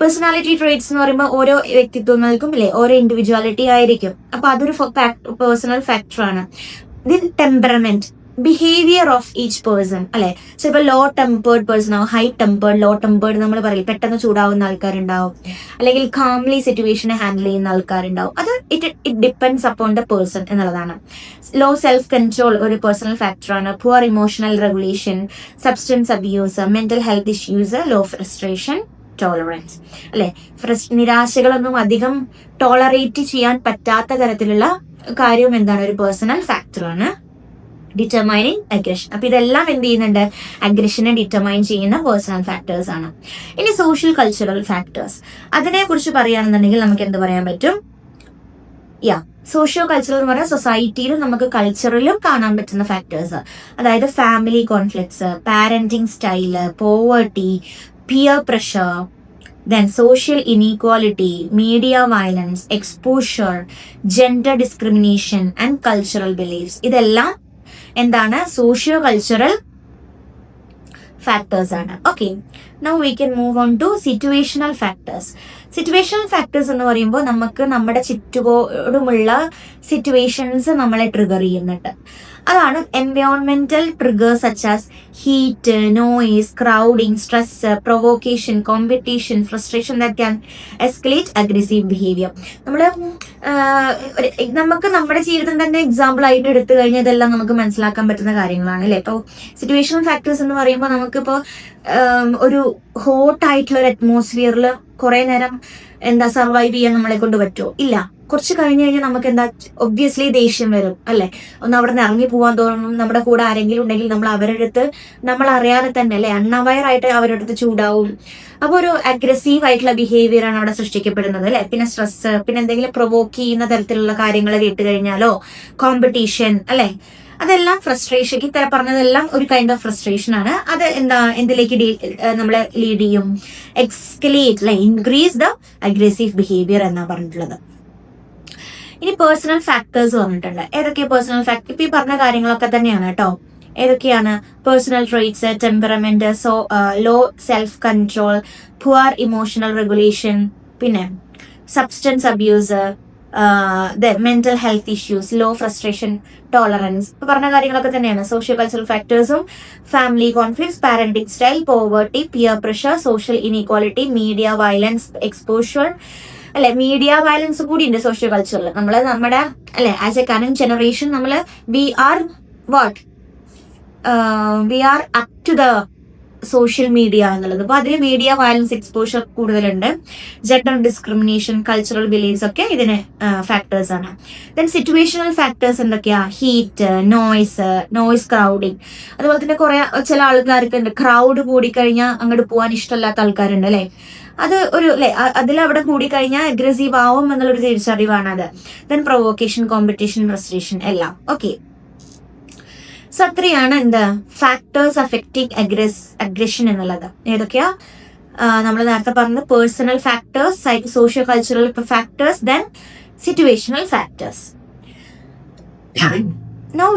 Speaker 1: Personality traits എന്ന് പറയുമ്പോൾ ഓരോ വ്യക്തിത്വങ്ങൾക്കും അല്ലെ ഓരോ ഇൻഡിവിജ്വാലിറ്റി ആയിരിക്കും. അപ്പൊ അതൊരു പേഴ്സണൽ ഫാക്ടറാണ്. Then temperament, behaviour of each person അല്ലെ. ചിലപ്പോൾ ലോ ടെമ്പേർഡ് പേഴ്സൺ ആവും, ഹൈ ടെമ്പേർഡ്, ലോ ടെമ്പേർഡ് നമ്മൾ പറയും, പെട്ടെന്ന് ചൂടാവുന്ന ആൾക്കാരുണ്ടാവും, അല്ലെങ്കിൽ കാംലി സിറ്റുവേഷനെ ഹാൻഡിൽ ചെയ്യുന്ന ആൾക്കാരുണ്ടാവും. അത് it depends upon the person എന്നുള്ളതാണ്. ലോ സെൽഫ് കൺട്രോൾ ഒരു പേഴ്സണൽ ഫാക്ടറാണ്. Poor emotional regulation, substance abuse, mental health issues, low frustration tolerance അല്ലെ. നിരാശകളൊന്നും അധികം ടോളറേറ്റ് ചെയ്യാൻ പറ്റാത്ത തരത്തിലുള്ള കാര്യവും എന്താണ്, ഒരു പേഴ്സണൽ ഫാക്ടറാണ് ഡിറ്റർമൈനിങ് അഗ്രഷൻ. അപ്പൊ ഇതെല്ലാം എന്ത് ചെയ്യുന്നുണ്ട്, അഗ്രഷനെ ഡിറ്റർമൈൻ ചെയ്യുന്ന പേഴ്സണൽ ഫാക്ടേഴ്സ് ആണ്. ഇനി സോഷ്യൽ കൾച്ചറൽ ഫാക്ടേഴ്സ്, അതിനെ കുറിച്ച് പറയുകയാണെന്നുണ്ടെങ്കിൽ നമുക്ക് എന്ത് പറയാൻ പറ്റും, സോഷ്യോ കൾച്ചറൽ എന്ന് പറഞ്ഞാൽ സൊസൈറ്റിയിലും നമുക്ക് കൾച്ചറിലും കാണാൻ പറ്റുന്ന ഫാക്ടേഴ്സ്. അതായത് family conflicts, parenting style, poverty, peer pressure, then social inequality, media violence, exposure, gender discrimination and cultural beliefs. ഇതെല്ലാം എന്താണ്, സോഷ്യോ കൾച്ചറൽ ഫാക്ടേഴ്സ് ആണ്. Okay, now we can move on to situational factors. Situational factors എന്ന് പറയുമ്പോൾ നമുക്ക് നമ്മുടെ ചുറ്റുപാടുമുള്ള situations നമ്മളെ trigger ചെയ്യുന്നുണ്ട്. അതാണ് എൻവയോൺമെന്റൽ triggers such as heat, noise, crowding, stress, provocation, competition, frustration that can escalate aggressive behaviour. നമുക്ക് നമ്മുടെ ജീവിതം തന്നെ എക്സാമ്പിൾ ആയിട്ട് എടുത്തു കഴിഞ്ഞാൽ ഇതെല്ലാം നമുക്ക് മനസ്സിലാക്കാൻ പറ്റുന്ന കാര്യങ്ങളാണ് അല്ലേ. ഇപ്പോൾ സിറ്റുവേഷണൽ ഫാക്ടേഴ്സ് എന്ന് പറയുമ്പോൾ നമുക്കിപ്പോൾ ഒരു ഹോട്ട് ആയിട്ടുള്ള ഒരു അറ്റ്മോസ്ഫിയറിൽ കുറെ നേരം സർവൈവ് ചെയ്യാൻ നമ്മളെ കൊണ്ട് പറ്റുമോ? ഇല്ല. കുറച്ച് കഴിഞ്ഞ് കഴിഞ്ഞാൽ നമുക്ക് ഒബ്വിയസ്ലി ദേഷ്യം വരും അല്ലെ. ഒന്ന് അവിടെ നിന്ന് ഇറങ്ങി പോകാൻ തോന്നും. നമ്മുടെ കൂടെ ആരെങ്കിലും ഉണ്ടെങ്കിൽ നമ്മൾ അവരുടെ അടുത്ത് നമ്മൾ അറിയാതെ തന്നെ അല്ലെ അൺഅവയർ ആയിട്ട് അവരുടെ അടുത്ത് ചൂടാവും. അപ്പോൾ ഒരു അഗ്രസീവ് ആയിട്ടുള്ള ബിഹേവിയർ ആണ് അവിടെ സൃഷ്ടിക്കപ്പെടുന്നത് അല്ലെ. പിന്നെ സ്ട്രെസ്, പിന്നെ എന്തെങ്കിലും പ്രൊവോക്ക് ചെയ്യുന്ന തരത്തിലുള്ള കാര്യങ്ങൾ കേട്ട് കഴിഞ്ഞാലോ, കോമ്പറ്റീഷൻ അല്ലെ, അതെല്ലാം ഫ്രസ്ട്രേഷൻ. ഈ പറഞ്ഞതെല്ലാം ഒരു കൈൻഡ് ഓഫ് ഫ്രസ്ട്രേഷൻ ആണ്. അത് എന്തിലേക്ക് നമ്മളെ ലീഡ് ചെയ്യും? എക്സ്കലേറ്റ് അല്ലെ, ഇൻക്രീസ് ദ അഗ്രസീവ് ബിഹേവിയർ എന്നാ പറഞ്ഞിട്ടുള്ളത്. ഇനി പേഴ്സണൽ ഫാക്ടേഴ്സ് പറഞ്ഞിട്ടുണ്ട്. ഏതൊക്കെയാ പേഴ്സണൽ ഫാക്ടർ? ഇപ്പൊ ഈ പറഞ്ഞ കാര്യങ്ങളൊക്കെ തന്നെയാണ് കേട്ടോ. ഏതൊക്കെയാണ്? Personal traits, temperament, low self control, poor emotional regulation, പിന്നെ substance abuse, mental health issues, low frustration tolerance. ഇപ്പൊ പറഞ്ഞ കാര്യങ്ങളൊക്കെ തന്നെയാണ്. സോഷ്യോ കൾച്ചറൽ ഫാക്ടേഴ്സും family conflicts, parenting style, poverty, peer pressure, social inequality, media violence exposure അല്ലെ. Media violence കൂടി ഉണ്ട് socio കൾച്ചറിൽ. നമ്മുടെ അല്ലെ as a current generation we are up to the social media എന്നുള്ളത്. അപ്പൊ അതിൽ മീഡിയ വയലൻസ് എക്സ്പോഷർ കൂടുതലുണ്ട്. ജെൻഡർ ഡിസ്ക്രിമിനേഷൻ, കൾച്ചറൽ ബിലീഫ്സ് ഒക്കെ ഇതിന് ഫാക്ടേഴ്സ് ആണ്. ദെൻ സിറ്റുവേഷണൽ ഫാക്ടേഴ്സ് എന്തൊക്കെയാ? Heat, noise, crowding. അതുപോലെ തന്നെ ചില ആൾക്കാർക്ക് ഉണ്ട് ക്രൗഡ് കൂടിക്കഴിഞ്ഞാൽ അങ്ങോട്ട് പോകാൻ ഇഷ്ടമല്ലാത്ത ആൾക്കാരുണ്ട് അല്ലെ. അത് ഒരു അതിലവിടെ കൂടിക്കഴിഞ്ഞാൽ അഗ്രസീവ് ആവും എന്നുള്ളൊരു തിരിച്ചറിവാണ് അത്. ദെൻ പ്രൊവോക്കേഷൻ, കോമ്പറ്റീഷൻ, ഫ്രസ്ട്രേഷൻ എല്ലാം. ഓക്കെ, സോ അത്രയാണ് ഫാക്ടേഴ്സ് അഫക്റ്റിംഗ് അഗ്രഷൻ എന്നുള്ളത്. ഏതൊക്കെയാ? നമ്മൾ നേരത്തെ പറഞ്ഞത് personal factors, socio cultural factors, then situational factors. Now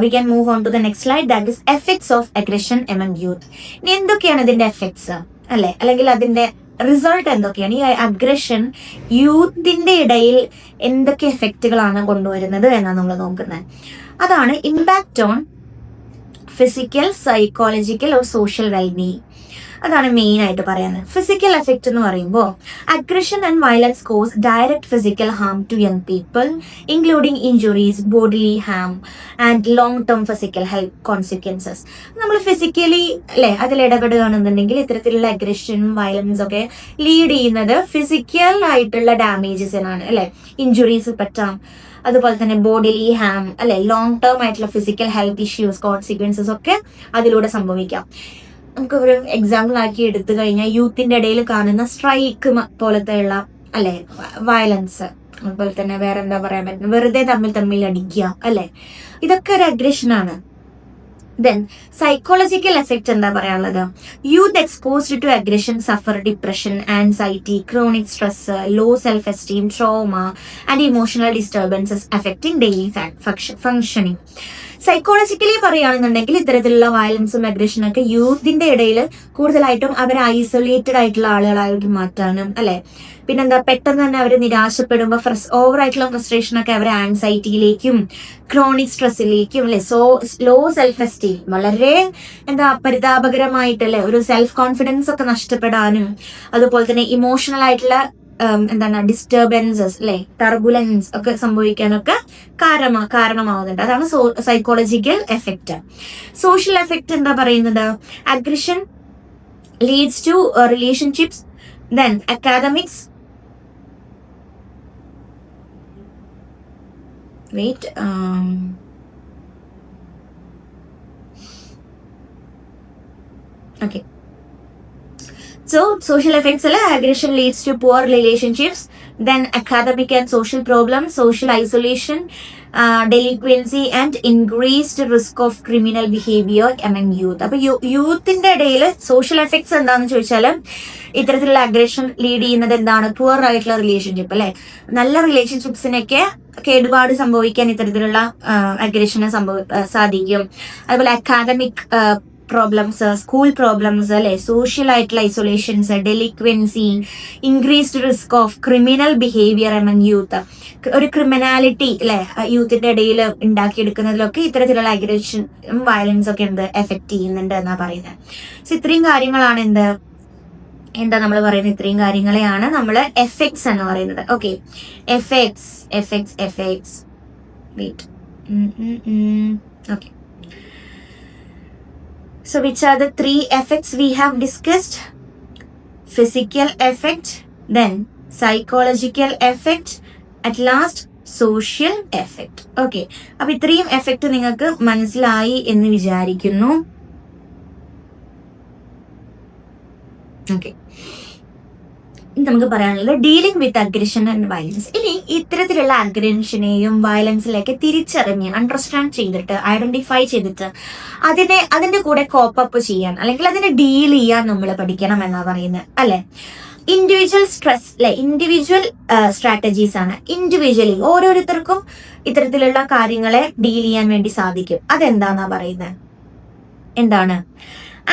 Speaker 1: we can move on to the next slide, that is effects of aggression among youth. ഇനി എന്തൊക്കെയാണ് ഇതിന്റെ എഫക്ട്സ് അല്ലെ, അല്ലെങ്കിൽ അതിന്റെ റിസൾട്ട് എന്തൊക്കെയാണ്? ഈ അഗ്രഷൻ യൂത്തിന്റെ ഇടയിൽ എന്തൊക്കെ എഫക്റ്റുകളാണ് കൊണ്ടുവരുന്നത് എന്നാണ് നമ്മൾ നോക്കുന്നത്. അതാണ് impact on physical, psychological or social wellbeing. അതാണ് മെയിൻ ആയിട്ട് പറയുന്നത്. ഫിസിക്കൽ എഫക്റ്റ് എന്ന് പറയുമ്പോൾ aggression and violence cause direct physical harm to young people, including injuries, bodily harm and long term physical health consequences. നമ്മൾ ഫിസിക്കലി അല്ലെ അതിൽ ഇടപെടുകയാണെന്നുണ്ടെങ്കിൽ ഇത്തരത്തിലുള്ള അഗ്രഷനും വയലൻസ് ഒക്കെ ലീഡ് ചെയ്യുന്നത് ഫിസിക്കൽ ആയിട്ടുള്ള ഡാമേജസിനാണ് അല്ലെ. ഇഞ്ചുറീസ് പറ്റാം, അതുപോലെ തന്നെ ബോഡിലി ഹാം അല്ലെ, ലോങ് ടേം ആയിട്ടുള്ള ഫിസിക്കൽ ഹെൽത്ത് ഇഷ്യൂസ്, കോൺസിക്വൻസസ് ഒക്കെ അതിലൂടെ സംഭവിക്കാം. നമുക്ക് ഒരു എക്സാമ്പിൾ ആക്കി എടുത്തു കഴിഞ്ഞാൽ യൂത്തിന്റെ ഇടയിൽ കാണുന്ന സ്ട്രൈക്ക് പോലത്തെ ഉള്ള അല്ലെ വയലൻസ്, അതുപോലെ തന്നെ വേറെ എന്താ പറയാൻ പറ്റുന്നത്, വെറുതെ തമ്മിൽ അടിക്കുക അല്ലെ, ഇതൊക്കെ ഒരു അഗ്രഷനാണ്. ദെൻ സൈക്കോളജിക്കൽ എഫക്റ്റ് എന്താ പറയാനുള്ളത്? Youth exposed to aggression suffer depression, anxiety, chronic stress, low self esteem, trauma and emotional disturbances affecting daily functioning. Psychologically പറയുകയാണെന്നുണ്ടെങ്കിൽ ഇത്തരത്തിലുള്ള വയലൻസും അഗ്രഷനും ഒക്കെ യൂത്തിന്റെ ഇടയിൽ കൂടുതലായിട്ടും അവർ ഐസൊലേറ്റഡ് ആയിട്ടുള്ള ആളുകളായിട്ട് മാറ്റാനും അല്ലെ. പിന്നെന്താ, പെട്ടെന്ന് തന്നെ അവർ നിരാശപ്പെടുമ്പോൾ ഓവർ ആയിട്ടുള്ള ഫ്രസ്ട്രേഷൻ ഒക്കെ അവരെ ആൻസൈറ്റിയിലേക്കും ക്രോണിക് സ്ട്രെസ്സിലേക്കും അല്ലെ, ലോ സെൽഫ് എസ്റ്റീം, വളരെ പരിതാപകരമായിട്ടല്ലേ ഒരു സെൽഫ് കോൺഫിഡൻസ് ഒക്കെ നഷ്ടപ്പെടാനും, അതുപോലെ തന്നെ ഇമോഷണൽ ആയിട്ടുള്ള ഡിസ്റ്റർബൻസസ് അല്ലെ, ടർബുലൻസ് ഒക്കെ സംഭവിക്കാനൊക്കെ കാരണമാവുന്നുണ്ട്. അതാണ് സൈക്കോളജിക്കൽ എഫക്റ്റ്. സോഷ്യൽ എഫക്റ്റ് എന്താ പറയുന്നത്? Aggression leads to relationships, then academics, okay. So, social effects, aggression leads to poor relationships, then academic and social problems, social isolation, delinquency and increased risk of criminal behavior among youth. അപ്പോൾ യൂത്തിന്റെ ഇടയിൽ social effects എന്താണെന്ന് ചോദിച്ചാൽ ഇത്തരത്തിലുള്ള aggression lead ചെയ്യുന്നത് എന്താണ്? Poor ആയിട്ടുള്ള relationship അല്ലെ. നല്ല റിലേഷൻഷിപ്സിനൊക്കെ കേടുപാട് സംഭവിക്കാൻ ഇത്തരത്തിലുള്ള അഗ്രഷന് സാധിക്കും. അതുപോലെ അക്കാദമിക് പ്രോബ്ലംസ്, സ്കൂൾ പ്രോബ്ലംസ് അല്ലെ, സോഷ്യൽ ആയിട്ടുള്ള isolations, delinquency, increased risk of criminal behaviour among youth, ഒരു ക്രിമിനാലിറ്റി അല്ലെ യൂത്തിന്റെ ഇടയിൽ ഉണ്ടാക്കിയെടുക്കുന്നതിലൊക്കെ ഇത്തരത്തിലുള്ള അഗ്രഷൻ വയലൻസ് ഒക്കെ എഫക്ട് ചെയ്യുന്നുണ്ട് എന്നാ പറയുന്നത്. സോ ഇത്രയും കാര്യങ്ങളാണ് എന്താ നമ്മൾ പറയുന്നത്, ഇത്രയും കാര്യങ്ങളെയാണ് നമ്മൾ എഫക്ട്സ് എന്ന് പറയുന്നത്. Okay, effects wait. Okay. So which are the 3 effects we have discussed? Physical effect, then psychological effect, at last social effect. Okay. അപ്പോൾ ഇത്രയും എഫക്റ്റ് നിങ്ങൾക്ക് മനസ്സിലായി എന്ന് വിചാരിക്കുന്നു. ഓക്കെ, നമുക്ക് പറയാനുള്ളത് dealing with aggression and violence. ഇനി ഇത്തരത്തിലുള്ള അഗ്രഷനെയും വയലൻസിലേക്ക് തിരിച്ചറിഞ്ഞ് അണ്ടർസ്റ്റാൻഡ് ചെയ്തിട്ട് ഐഡന്റിഫൈ ചെയ്തിട്ട് അതിന്റെ കൂടെ കോപ്പപ്പ് ചെയ്യാൻ അല്ലെങ്കിൽ അതിനെ ഡീൽ ചെയ്യാൻ നമ്മൾ പഠിക്കണം എന്നാ പറയുന്നത് അല്ലെ. ഇൻഡിവിജ്വൽ സ്ട്രെസ് അല്ലെ, ഇൻഡിവിജ്വൽ സ്ട്രാറ്റജീസ് ആണ്. ഇൻഡിവിജ്വലി ഓരോരുത്തർക്കും ഇത്തരത്തിലുള്ള കാര്യങ്ങളെ ഡീൽ ചെയ്യാൻ വേണ്ടി സാധിക്കും. അതെന്താന്നാ പറയുന്നത്, എന്താണ്?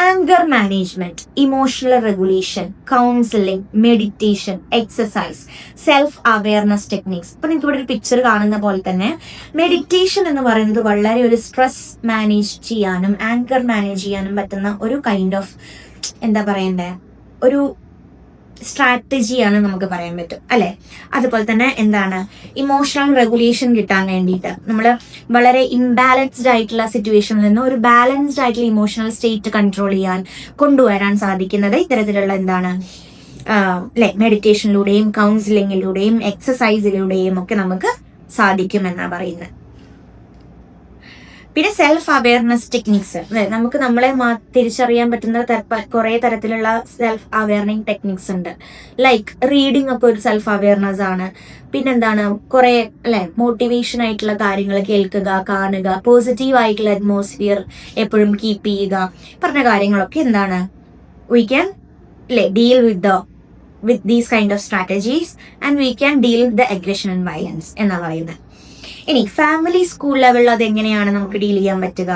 Speaker 1: Anchor management, emotional regulation, counselling, meditation, exercise, self awareness techniques. ഇപ്പൊ നിങ്ങൾക്ക് ഇവിടെ ഒരു പിക്ചർ കാണുന്ന പോലെ തന്നെ മെഡിറ്റേഷൻ എന്ന് പറയുന്നത് വളരെ ഒരു സ്ട്രെസ് മാനേജ് ചെയ്യാനും ആങ്കർ മാനേജ് ചെയ്യാനും പറ്റുന്ന ഒരു കൈൻഡ് ഓഫ് എന്താ പറയണ്ടേ ഒരു സ്ട്രാറ്റജിയാണ് നമുക്ക് പറയാൻ പറ്റും അല്ലെ. അതുപോലെ തന്നെ എന്താണ്, ഇമോഷണൽ റെഗുലേഷൻ കിട്ടാൻ വേണ്ടിയിട്ട് നമ്മൾ വളരെ ഇംബാലൻസ്ഡ് ആയിട്ടുള്ള സിറ്റുവേഷനിൽ നിന്ന് ഒരു ബാലൻസ്ഡ് ആയിട്ടുള്ള ഇമോഷണൽ സ്റ്റേറ്റ് കൺട്രോൾ ചെയ്യാൻ കൊണ്ടുവരാൻ സാധിക്കുന്നത് ഇത്തരത്തിലുള്ള എന്താണ് അല്ലെ മെഡിറ്റേഷനിലൂടെയും കൗൺസിലിങ്ങിലൂടെയും എക്സസൈസിലൂടെയും ഒക്കെ നമുക്ക് സാധിക്കുമെന്നാണ് പറയുന്നത്. പിന്നെ സെൽഫ് അവയർനെസ് ടെക്നിക്സ്, നമുക്ക് നമ്മളെ തിരിച്ചറിയാൻ പറ്റുന്ന കുറെ തരത്തിലുള്ള സെൽഫ് അവയർനിങ് ടെക്നിക്സ് ഉണ്ട്. ലൈക്ക് റീഡിംഗ് ഒക്കെ ഒരു സെൽഫ് അവയർനെസ് ആണ്. പിന്നെന്താണ്, കുറെ അല്ലെ മോട്ടിവേഷൻ ആയിട്ടുള്ള കാര്യങ്ങൾ കേൾക്കുക, കാണുക, പോസിറ്റീവ് ആയിട്ടുള്ള അറ്റ്മോസ്ഫിയർ എപ്പോഴും കീപ്പ് ചെയ്യുക, പറഞ്ഞ കാര്യങ്ങളൊക്കെ എന്താണ് we can deal with these kind of strategies and we can deal with the aggression and violence എന്നാ പറയുന്നത്. ഇനി ഫാമിലി സ്കൂൾ ലെവലിൽ അത് എങ്ങനെയാണ് നമുക്ക് ഡീൽ ചെയ്യാൻ പറ്റുക?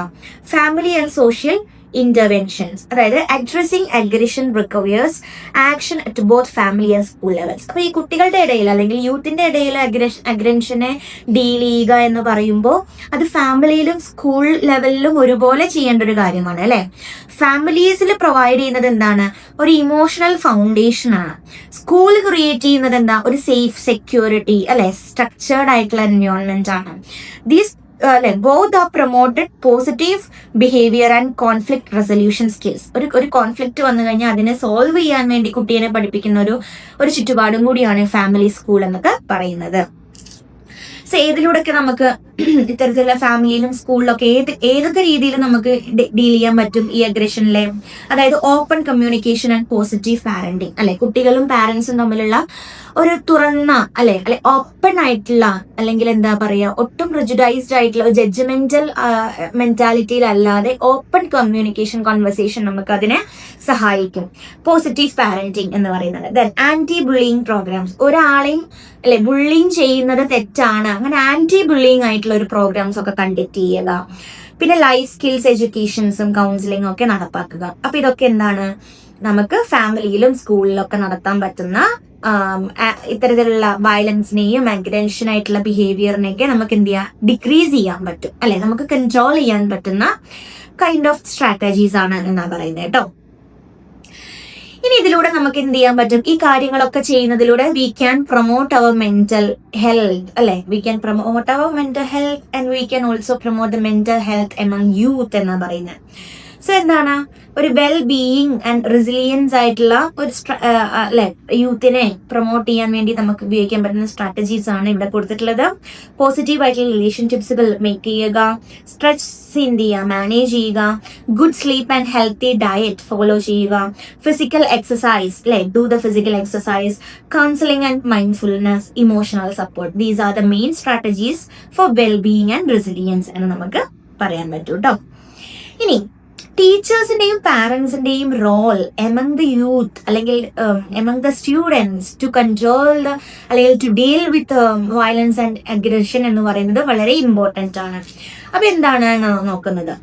Speaker 1: ഫാമിലി ആൻഡ് സോഷ്യൽ ഇന്റർവെൻഷൻസ്, അതായത് addressing aggression requires action at both family and school levels. അപ്പൊ ഈ കുട്ടികളുടെ ഇടയിൽ അല്ലെങ്കിൽ യൂത്തിന്റെ ഇടയിൽ അഗ്രഷനെ ഡീൽ ചെയ്യുക എന്ന് പറയുമ്പോൾ അത് ഫാമിലിയിലും സ്കൂൾ ലെവലിലും ഒരുപോലെ ചെയ്യേണ്ട ഒരു കാര്യമാണ് അല്ലെ. ഫാമിലീസിൽ പ്രൊവൈഡ് ചെയ്യുന്നത് എന്താണ്, ഒരു ഇമോഷണൽ ഫൗണ്ടേഷൻ ആണ്. സ്കൂൾ ക്രിയേറ്റ് ചെയ്യുന്നത് എന്താ, ഒരു സേഫ് സെക്യൂരിറ്റി അല്ലെ, സ്ട്രക്ചേർഡ് ആയിട്ടുള്ള എൻവയോൺമെന്റ് ആണ്. These both are promoted positive behavior and conflict resolution skills. ഒരു കോൺഫ്ലിക്റ്റ് വന്നു കഴിഞ്ഞാൽ അതിനെ സോൾവ് ചെയ്യാൻ വേണ്ടി കുട്ടീനെ പഠിപ്പിക്കുന്ന ഒരു ചുറ്റുപാടും കൂടിയാണ് ഫാമിലി സ്കൂൾ എന്നൊക്കെ പറയുന്നത്. സോ ഏതിലൂടെയൊക്കെ നമുക്ക് ഇത്തരത്തിലുള്ള ഫാമിലിയിലും സ്കൂളിലൊക്കെ ഏതൊക്കെ രീതിയിൽ നമുക്ക് ഡീൽ ചെയ്യാൻ പറ്റും ഈ അഗ്രഷനിലെ, അതായത് open communication and positive parenting അല്ലെ. കുട്ടികളും പാരന്റ്സും തമ്മിലുള്ള ഒരു തുറന്ന അല്ലെ ഓപ്പൺ ആയിട്ടുള്ള അല്ലെങ്കിൽ എന്താ പറയാ ഒട്ടും പ്രിജുഡൈസ്ഡ് ആയിട്ടുള്ള ഒരു ജഡ്ജ്മെന്റൽ മെന്റാലിറ്റിയിലല്ലാതെ ഓപ്പൺ കമ്മ്യൂണിക്കേഷൻ കോൺവെർസേഷൻ നമുക്ക് അതിനെ സഹായിക്കും. പോസിറ്റീവ് പാരന്റിങ് എന്ന് പറയുന്നത്. ദെൻ ആന്റി ബുള്ളിങ് പ്രോഗ്രാംസ്, ഒരാളെയും അല്ലെ ബുള്ളിങ് ചെയ്യുന്നത് തെറ്റാണ്, അങ്ങനെ ആന്റി ബുള്ളിങ് ആയിട്ടുള്ള ഒരു പ്രോഗ്രാംസ് ഒക്കെ കണ്ടക്ട് ചെയ്യുക. പിന്നെ ലൈഫ് സ്കിൽസ് എഡ്യൂക്കേഷൻസും കൗൺസിലിംഗ് ഒക്കെ നടപ്പാക്കുക. അപ്പൊ ഇതൊക്കെ എന്താണ്, നമുക്ക് ഫാമിലിയിലും സ്കൂളിലൊക്കെ നടത്താൻ പറ്റുന്ന ഇത്തരത്തിലുള്ള വയലൻസിനെയും അഗ്രഷൻ ആയിട്ടുള്ള ബിഹേവിയറിനെയൊക്കെ നമുക്ക് എന്ത് ചെയ്യാം, ഡിക്രീസ് ചെയ്യാൻ പറ്റും അല്ലെ, നമുക്ക് കൺട്രോൾ ചെയ്യാൻ പറ്റുന്ന കൈൻഡ് ഓഫ് സ്ട്രാറ്റജീസ് ആണ് എന്നാ പറയുന്നത് കേട്ടോ. ഇനി ഇതിലൂടെ നമുക്ക് എന്ത് ചെയ്യാൻ പറ്റും, ഈ കാര്യങ്ങളൊക്കെ ചെയ്യുന്നതിലൂടെ we can promote our mental health അല്ലെ, we can promote our mental health and we can also promote the mental health among youth എന്നാ പറയുന്നത്. സോ എന്താണ്, ഒരു വെൽ ബീയിങ് ആൻഡ് റെസിലിയൻസ് ആയിട്ടുള്ള ഒരു അല്ലെ യൂത്തിനെ പ്രൊമോട്ട് ചെയ്യാൻ വേണ്ടി നമുക്ക് ഉപയോഗിക്കാൻ പറ്റുന്ന സ്ട്രാറ്റജീസ് ആണ് ഇവിടെ കൊടുത്തിട്ടുള്ളത്. പോസിറ്റീവ് ആയിട്ടുള്ള റിലേഷൻഷിപ്സുകൾ മേക്ക് ചെയ്യുക, സ്ട്രെസ് എന്ത് ചെയ്യുക, മാനേജ് ചെയ്യുക, good sleep and healthy diet follow ചെയ്യുക, ഫിസിക്കൽ എക്സസൈസ് അല്ലെ, do the physical exercise, counselling and mindfulness, emotional support. These are the main strategies for well being and resilience എന്ന് നമുക്ക് പറയാൻ പറ്റും കേട്ടോ. ഇനി ടീച്ചേഴ്സിന്റെയും പാരന്റ്സിന്റെയും റോൾ എമംഗ് ദ യൂത്ത് അല്ലെങ്കിൽ among the students to control the അല്ലെങ്കിൽ to deal with violence and aggression എന്ന് പറയുന്നത് വളരെ ഇമ്പോർട്ടൻ്റ് ആണ്. അപ്പൊ എന്താണ് നോക്കുന്നത്,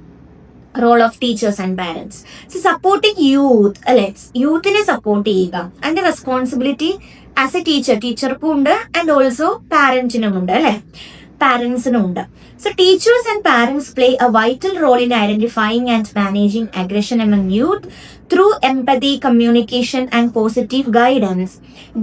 Speaker 1: role of teachers and parents. So supporting youth അല്ലെ, യൂത്തിനെ സപ്പോർട്ട് ചെയ്യുക. അതിന്റെ റെസ്പോൺസിബിലിറ്റി ആസ് എ ടീച്ചർക്കും ഉണ്ട് ആൻഡ് ഓൾസോ പാരന്റിനും ഉണ്ട് അല്ലെ, പാരന്റ്സിനും ഉണ്ട്. So teachers and parents play a vital role in identifying and managing aggression among youth. Through empathy, communication and positive guidance,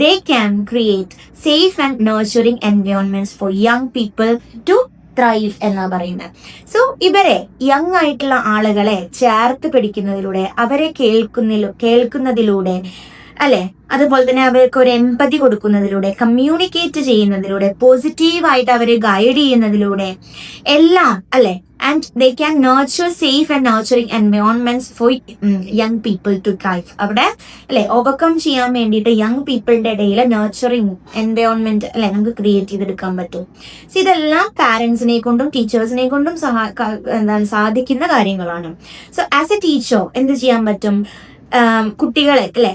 Speaker 1: they can create safe and nurturing environments for young people to thrive എന്നാ പറയുന്നത്. So ഇവരെ young ആയിട്ടുള്ള ആളുകളെ ചേർത്ത് പിടിക്കുന്നതിലൂടെ, അവരെ കേൾക്കുന്നതിലൂടെ അല്ലെ, അതുപോലെ തന്നെ അവർക്ക് ഒരു എംപതി കൊടുക്കുന്നതിലൂടെ, കമ്മ്യൂണിക്കേറ്റ് ചെയ്യുന്നതിലൂടെ, പോസിറ്റീവായിട്ട് അവരെ ഗൈഡ് ചെയ്യുന്നതിലൂടെ എല്ലാം അല്ലെ, and they can nurture safe and nurturing environments for young people to thrive. അവിടെ അല്ലെ ഓവർകം ചെയ്യാൻ വേണ്ടിയിട്ട് യങ് പീപ്പിളിന്റെ ഇടയിൽ നർച്ചറിങ് എൻവയോൺമെന്റ് അല്ലെ നമുക്ക് ക്രിയേറ്റ് ചെയ്തെടുക്കാൻ പറ്റും. സോ ഇതെല്ലാം പാരന്റ്സിനെ കൊണ്ടും ടീച്ചേഴ്സിനെ കൊണ്ടും സാധിക്കുന്ന കാര്യങ്ങളാണ്. സോ ആസ് എ ടീച്ചർ എന്ത് ചെയ്യാൻ പറ്റും? കുട്ടികളെ അല്ലെ,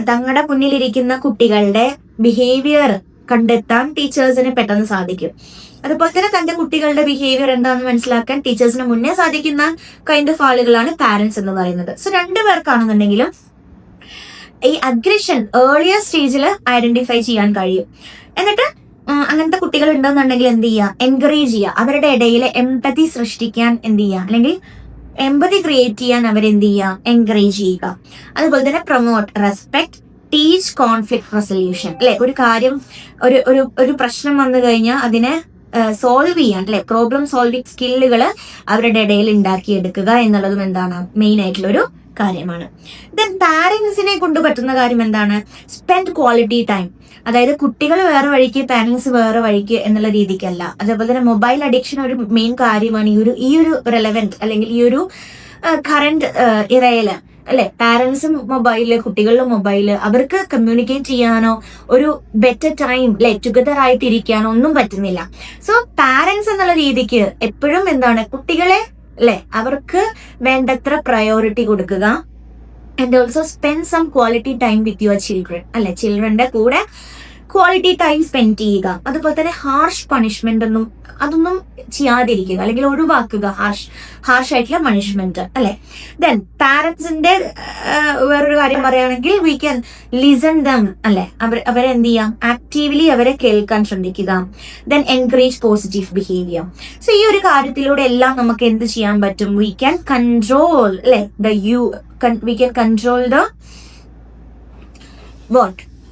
Speaker 1: തങ്ങളുടെ മുന്നിലിരിക്കുന്ന കുട്ടികളുടെ ബിഹേവിയർ കണ്ടെത്താൻ ടീച്ചേഴ്സിന് പെട്ടെന്ന് സാധിക്കും. അതുപോലെ തന്നെ തന്റെ കുട്ടികളുടെ ബിഹേവിയർ എന്താണെന്ന് മനസ്സിലാക്കാൻ ടീച്ചേഴ്സിന് മുന്നേ സാധിക്കുന്ന കൈൻഡ് ഓഫ് ആളുകളാണ് പാരന്റ്സ് എന്ന് പറയുന്നത്. സോ രണ്ടുപേർക്കാണെന്നുണ്ടെങ്കിലും ഈ അഗ്രഷൻ ഏർലിയർ സ്റ്റേജിൽ ഐഡന്റിഫൈ ചെയ്യാൻ കഴിയും. എന്നിട്ട് അങ്ങനത്തെ കുട്ടികൾ ഉണ്ടെന്നുണ്ടെങ്കിൽ എന്ത് ചെയ്യുക? എൻകറേജ് ചെയ്യുക, അവരുടെ ഇടയിൽ എംപതി സൃഷ്ടിക്കാൻ എന്ത് ചെയ്യുക, അല്ലെങ്കിൽ എംപതി ക്രിയേറ്റ് ചെയ്യാൻ അവരെന്ത് ചെയ്യുക? എൻകറേജ് ചെയ്യുക. അതുപോലെ തന്നെ promote respect, teach conflict resolution അല്ലെ, ഒരു കാര്യം ഒരു പ്രശ്നം വന്നു കഴിഞ്ഞാൽ അതിനെ സോൾവ് ചെയ്യാൻ അല്ലെ, പ്രോബ്ലം സോൾവിങ് സ്കില്ലുകൾ അവരുടെ ഇടയിൽ ഉണ്ടാക്കിയെടുക്കുക എന്നുള്ളതും എന്താണ് മെയിൻ ആയിട്ടുള്ള ഒരു കാര്യമാണ്. ദെൻ പാരന്റ്സിനെ കൊണ്ട് പറ്റുന്ന കാര്യം എന്താണ്? Spend quality time. അതായത് കുട്ടികൾ വേറെ വഴിക്ക്, പാരന്റ്സ് വേറെ വഴിക്ക് എന്നുള്ള രീതിക്കല്ല. അതേപോലെ തന്നെ മൊബൈൽ അഡിക്ഷൻ ഒരു മെയിൻ കാര്യമാണ് ഈ ഒരു റെലവെന്റ് അല്ലെങ്കിൽ ഈ ഒരു കറന്റ് ഇറയില് അല്ലെ. പാരന്റ്സും മൊബൈല്, കുട്ടികളിലും മൊബൈല്, അവർക്ക് കമ്മ്യൂണിക്കേറ്റ് ചെയ്യാനോ ഒരു ബെറ്റർ ടൈം അല്ലെ ടുഗദർ ആയിട്ട് ഇരിക്കാനോ ഒന്നും പറ്റുന്നില്ല. സോ പാരന്റ്സ് എന്നുള്ള രീതിക്ക് എപ്പോഴും എന്താണ് കുട്ടികളെ അല്ലെ അവർക്ക് വേണ്ടത്ര പ്രയോറിറ്റി കൊടുക്കുക. And also spend some quality time with your children അല്ലെ, ചിൽഡ്രന്റെ കൂടെ ക്വാളിറ്റി ടൈം സ്പെൻഡ് ചെയ്യുക. അതുപോലെ തന്നെ ഹാർഷ് പണിഷ്മെന്റ് അതൊന്നും ചെയ്യാതിരിക്കുക, അല്ലെങ്കിൽ ഒഴിവാക്കുക ഹാർഷ് ആയിട്ടുള്ള പണിഷ്മെന്റ് അല്ലെ. ദെൻ പാരന്റ്സിന്റെ വേറൊരു കാര്യം പറയുകയാണെങ്കിൽ വി ക്യാൻ ലിസൺ ദം അല്ലെ, അവരെന്ത് ചെയ്യാം? ആക്റ്റീവ്ലി അവരെ കേൾക്കാൻ ശ്രദ്ധിക്കുക. Then encourage positive behaviour. So ഈ ഒരു കാര്യത്തിലൂടെ എല്ലാം നമുക്ക് എന്ത് ചെയ്യാൻ പറ്റും? വി ക്യാൻ കൺട്രോൾ അല്ലെ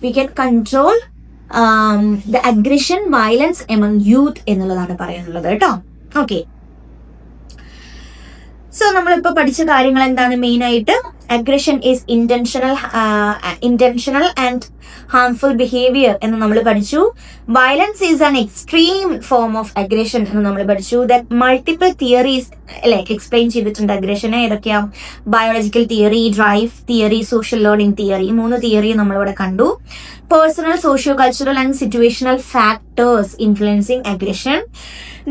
Speaker 1: we can control the aggression, violence among youth എന്നുള്ളതാണ് പറയാനുള്ളത് കേട്ടോ. ഓക്കെ, സോ നമ്മളിപ്പോ പഠിച്ച കാര്യങ്ങൾ എന്താണ്? മെയിൻ ആയിട്ട് aggression is intentional and harmful behaviour എന്ന് നമ്മൾ പഠിച്ചു. Violence is an extreme form of aggression എന്ന് നമ്മൾ പഠിച്ചു. ദാറ്റ് മൾട്ടിപ്പിൾ തിയറീസ് അല്ലെ എക്സ്പ്ലെയിൻ ചെയ്തിട്ടുണ്ട് അഗ്രഷനെ. ഏതൊക്കെയാ? Biological theory, drive theory, social learning theory. 3 theory നമ്മളിവിടെ കണ്ടു. Personal, socio cultural and situational factors influencing aggression.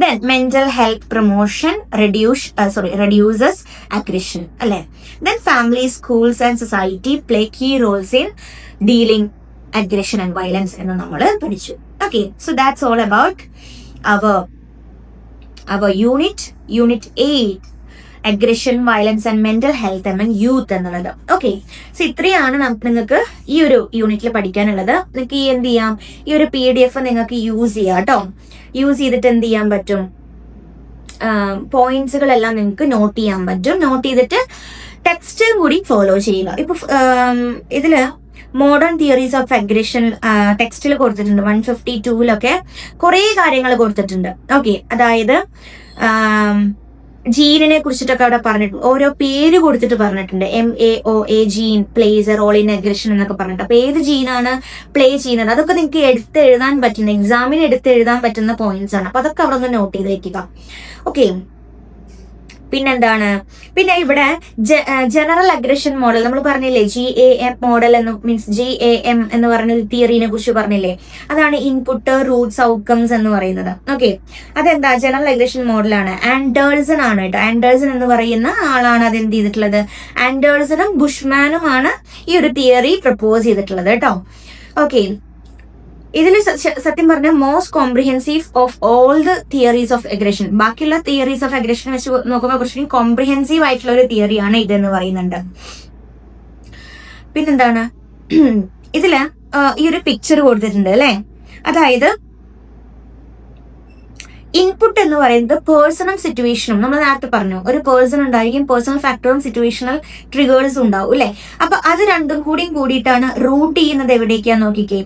Speaker 1: Then mental health promotion reduces aggression അല്ലെ. Then family, schools and society play key roles in dealing aggression and violence എന്ന് നമ്മൾ പഠിച്ചു. Okay, so that's all about our unit 8 aggression, violence and mental health among youth എന്നുള്ളത്. Okay, so ഇത്രയാണ് നിങ്ങൾക്ക് ഈ ഒരു യൂണിറ്റിൽ പഠിക്കാനുള്ളത്. നിങ്ങൾക്ക് ഈ എന്ത് ചെയ്യാം? ഈ ഒരു PDF നിങ്ങൾക്ക് യൂസ് ചെയ്യാം കേട്ടോ. യൂസ് ചെയ്തിട്ട് എന്ത് ചെയ്യാൻ പറ്റും? പോയിന്റ്സുകളെല്ലാം നിങ്ങൾക്ക് നോട്ട് ചെയ്യാൻ പറ്റും. നോട്ട് ചെയ്തിട്ട് ടെക്സ്റ്റും കൂടി ഫോളോ ചെയ്യുക. ഇപ്പൊ ഇതില് മോഡേൺ തിയറീസ് ഓഫ് അഗ്രഷൻ ടെക്സ്റ്റിൽ കൊടുത്തിട്ടുണ്ട്. 152 കുറെ കാര്യങ്ങൾ കൊടുത്തിട്ടുണ്ട്. ഓക്കെ, അതായത് ജീനിനെ കുറിച്ചിട്ടൊക്കെ അവിടെ പറഞ്ഞിട്ടുണ്ട്. ഓരോ പേര് കൊടുത്തിട്ട് പറഞ്ഞിട്ടുണ്ട്. MAOA gene plays a role in aggression എന്നൊക്കെ പറഞ്ഞിട്ട്. അപ്പൊ ഏത് ജീനാണ് പ്ലേ ചെയ്യുന്നത് അതൊക്കെ നിങ്ങൾക്ക് എടുത്തെഴുതാൻ പറ്റുന്ന, എക്സാമിന് എടുത്തെഴുതാൻ പറ്റുന്ന പോയിന്റ്സ് ആണ്. അപ്പൊ അതൊക്കെ അവിടെ ഒന്ന് നോട്ട് ചെയ്ത് വെക്കുക. ഓക്കെ, പിന്നെന്താണ്? പിന്നെ ഇവിടെ ജനറൽ അഗ്രഷൻ മോഡൽ നമ്മൾ പറഞ്ഞില്ലേ, GAM മോഡൽ എന്ന് മീൻസ് GAM എന്ന് പറഞ്ഞ തിയറിനെ കുറിച്ച് പറഞ്ഞില്ലേ, അതാണ് ഇൻപുട്ട്, റൂട്ട്സ്, ഔട്ട്കംസ് എന്ന് പറയുന്നത്. ഓക്കെ, അതെന്താ? ജനറൽ അഗ്രഷൻ മോഡലാണ്. ആൻഡേഴ്സൺ ആണ് കേട്ടോ. ആൻഡേഴ്സൺ എന്ന് പറയുന്ന ആളാണ് അത് എന്ത് ചെയ്തിട്ടുള്ളത്. ആൻഡേഴ്സണും ബുഷ്മാനുമാണ് ഈ ഒരു തിയറി പ്രപ്പോസ് ചെയ്തിട്ടുള്ളത് കേട്ടോ. ഓക്കെ, ഇതിൽ സത്യം പറഞ്ഞാൽ most comprehensive of all the theories of aggression, ബാക്കിയുള്ള തിയറീസ് ഓഫ് അഗ്രഷൻ വെച്ച് നോക്കുമ്പോൾ കുറച്ചും കോംപ്രിഹെൻസീവ് ആയിട്ടുള്ള ഒരു തിയറിയാണ് ഇതെന്ന് പറയുന്നുണ്ട്. പിന്നെന്താണ് ഇതില് ഈ ഒരു പിക്ചർ കൊടുത്തിട്ടുണ്ട് അല്ലെ, അതായത് ഇൻപുട്ട് എന്ന് പറയുന്നത് പേഴ്സണൽ സിറ്റുവേഷനും, നമ്മൾ നേരത്തെ പറഞ്ഞു ഒരു പേഴ്സൺ ഉണ്ടായിരിക്കും, പേഴ്സണൽ ഫാക്ടറും സിറ്റുവേഷണൽ ട്രിഗേഴ്സും ഉണ്ടാവും അല്ലെ. അപ്പൊ അത് രണ്ടും കൂടിയിട്ടാണ് റൂട്ട് ചെയ്യുന്നത് എവിടേക്കാന്ന് നോക്കിക്കേ,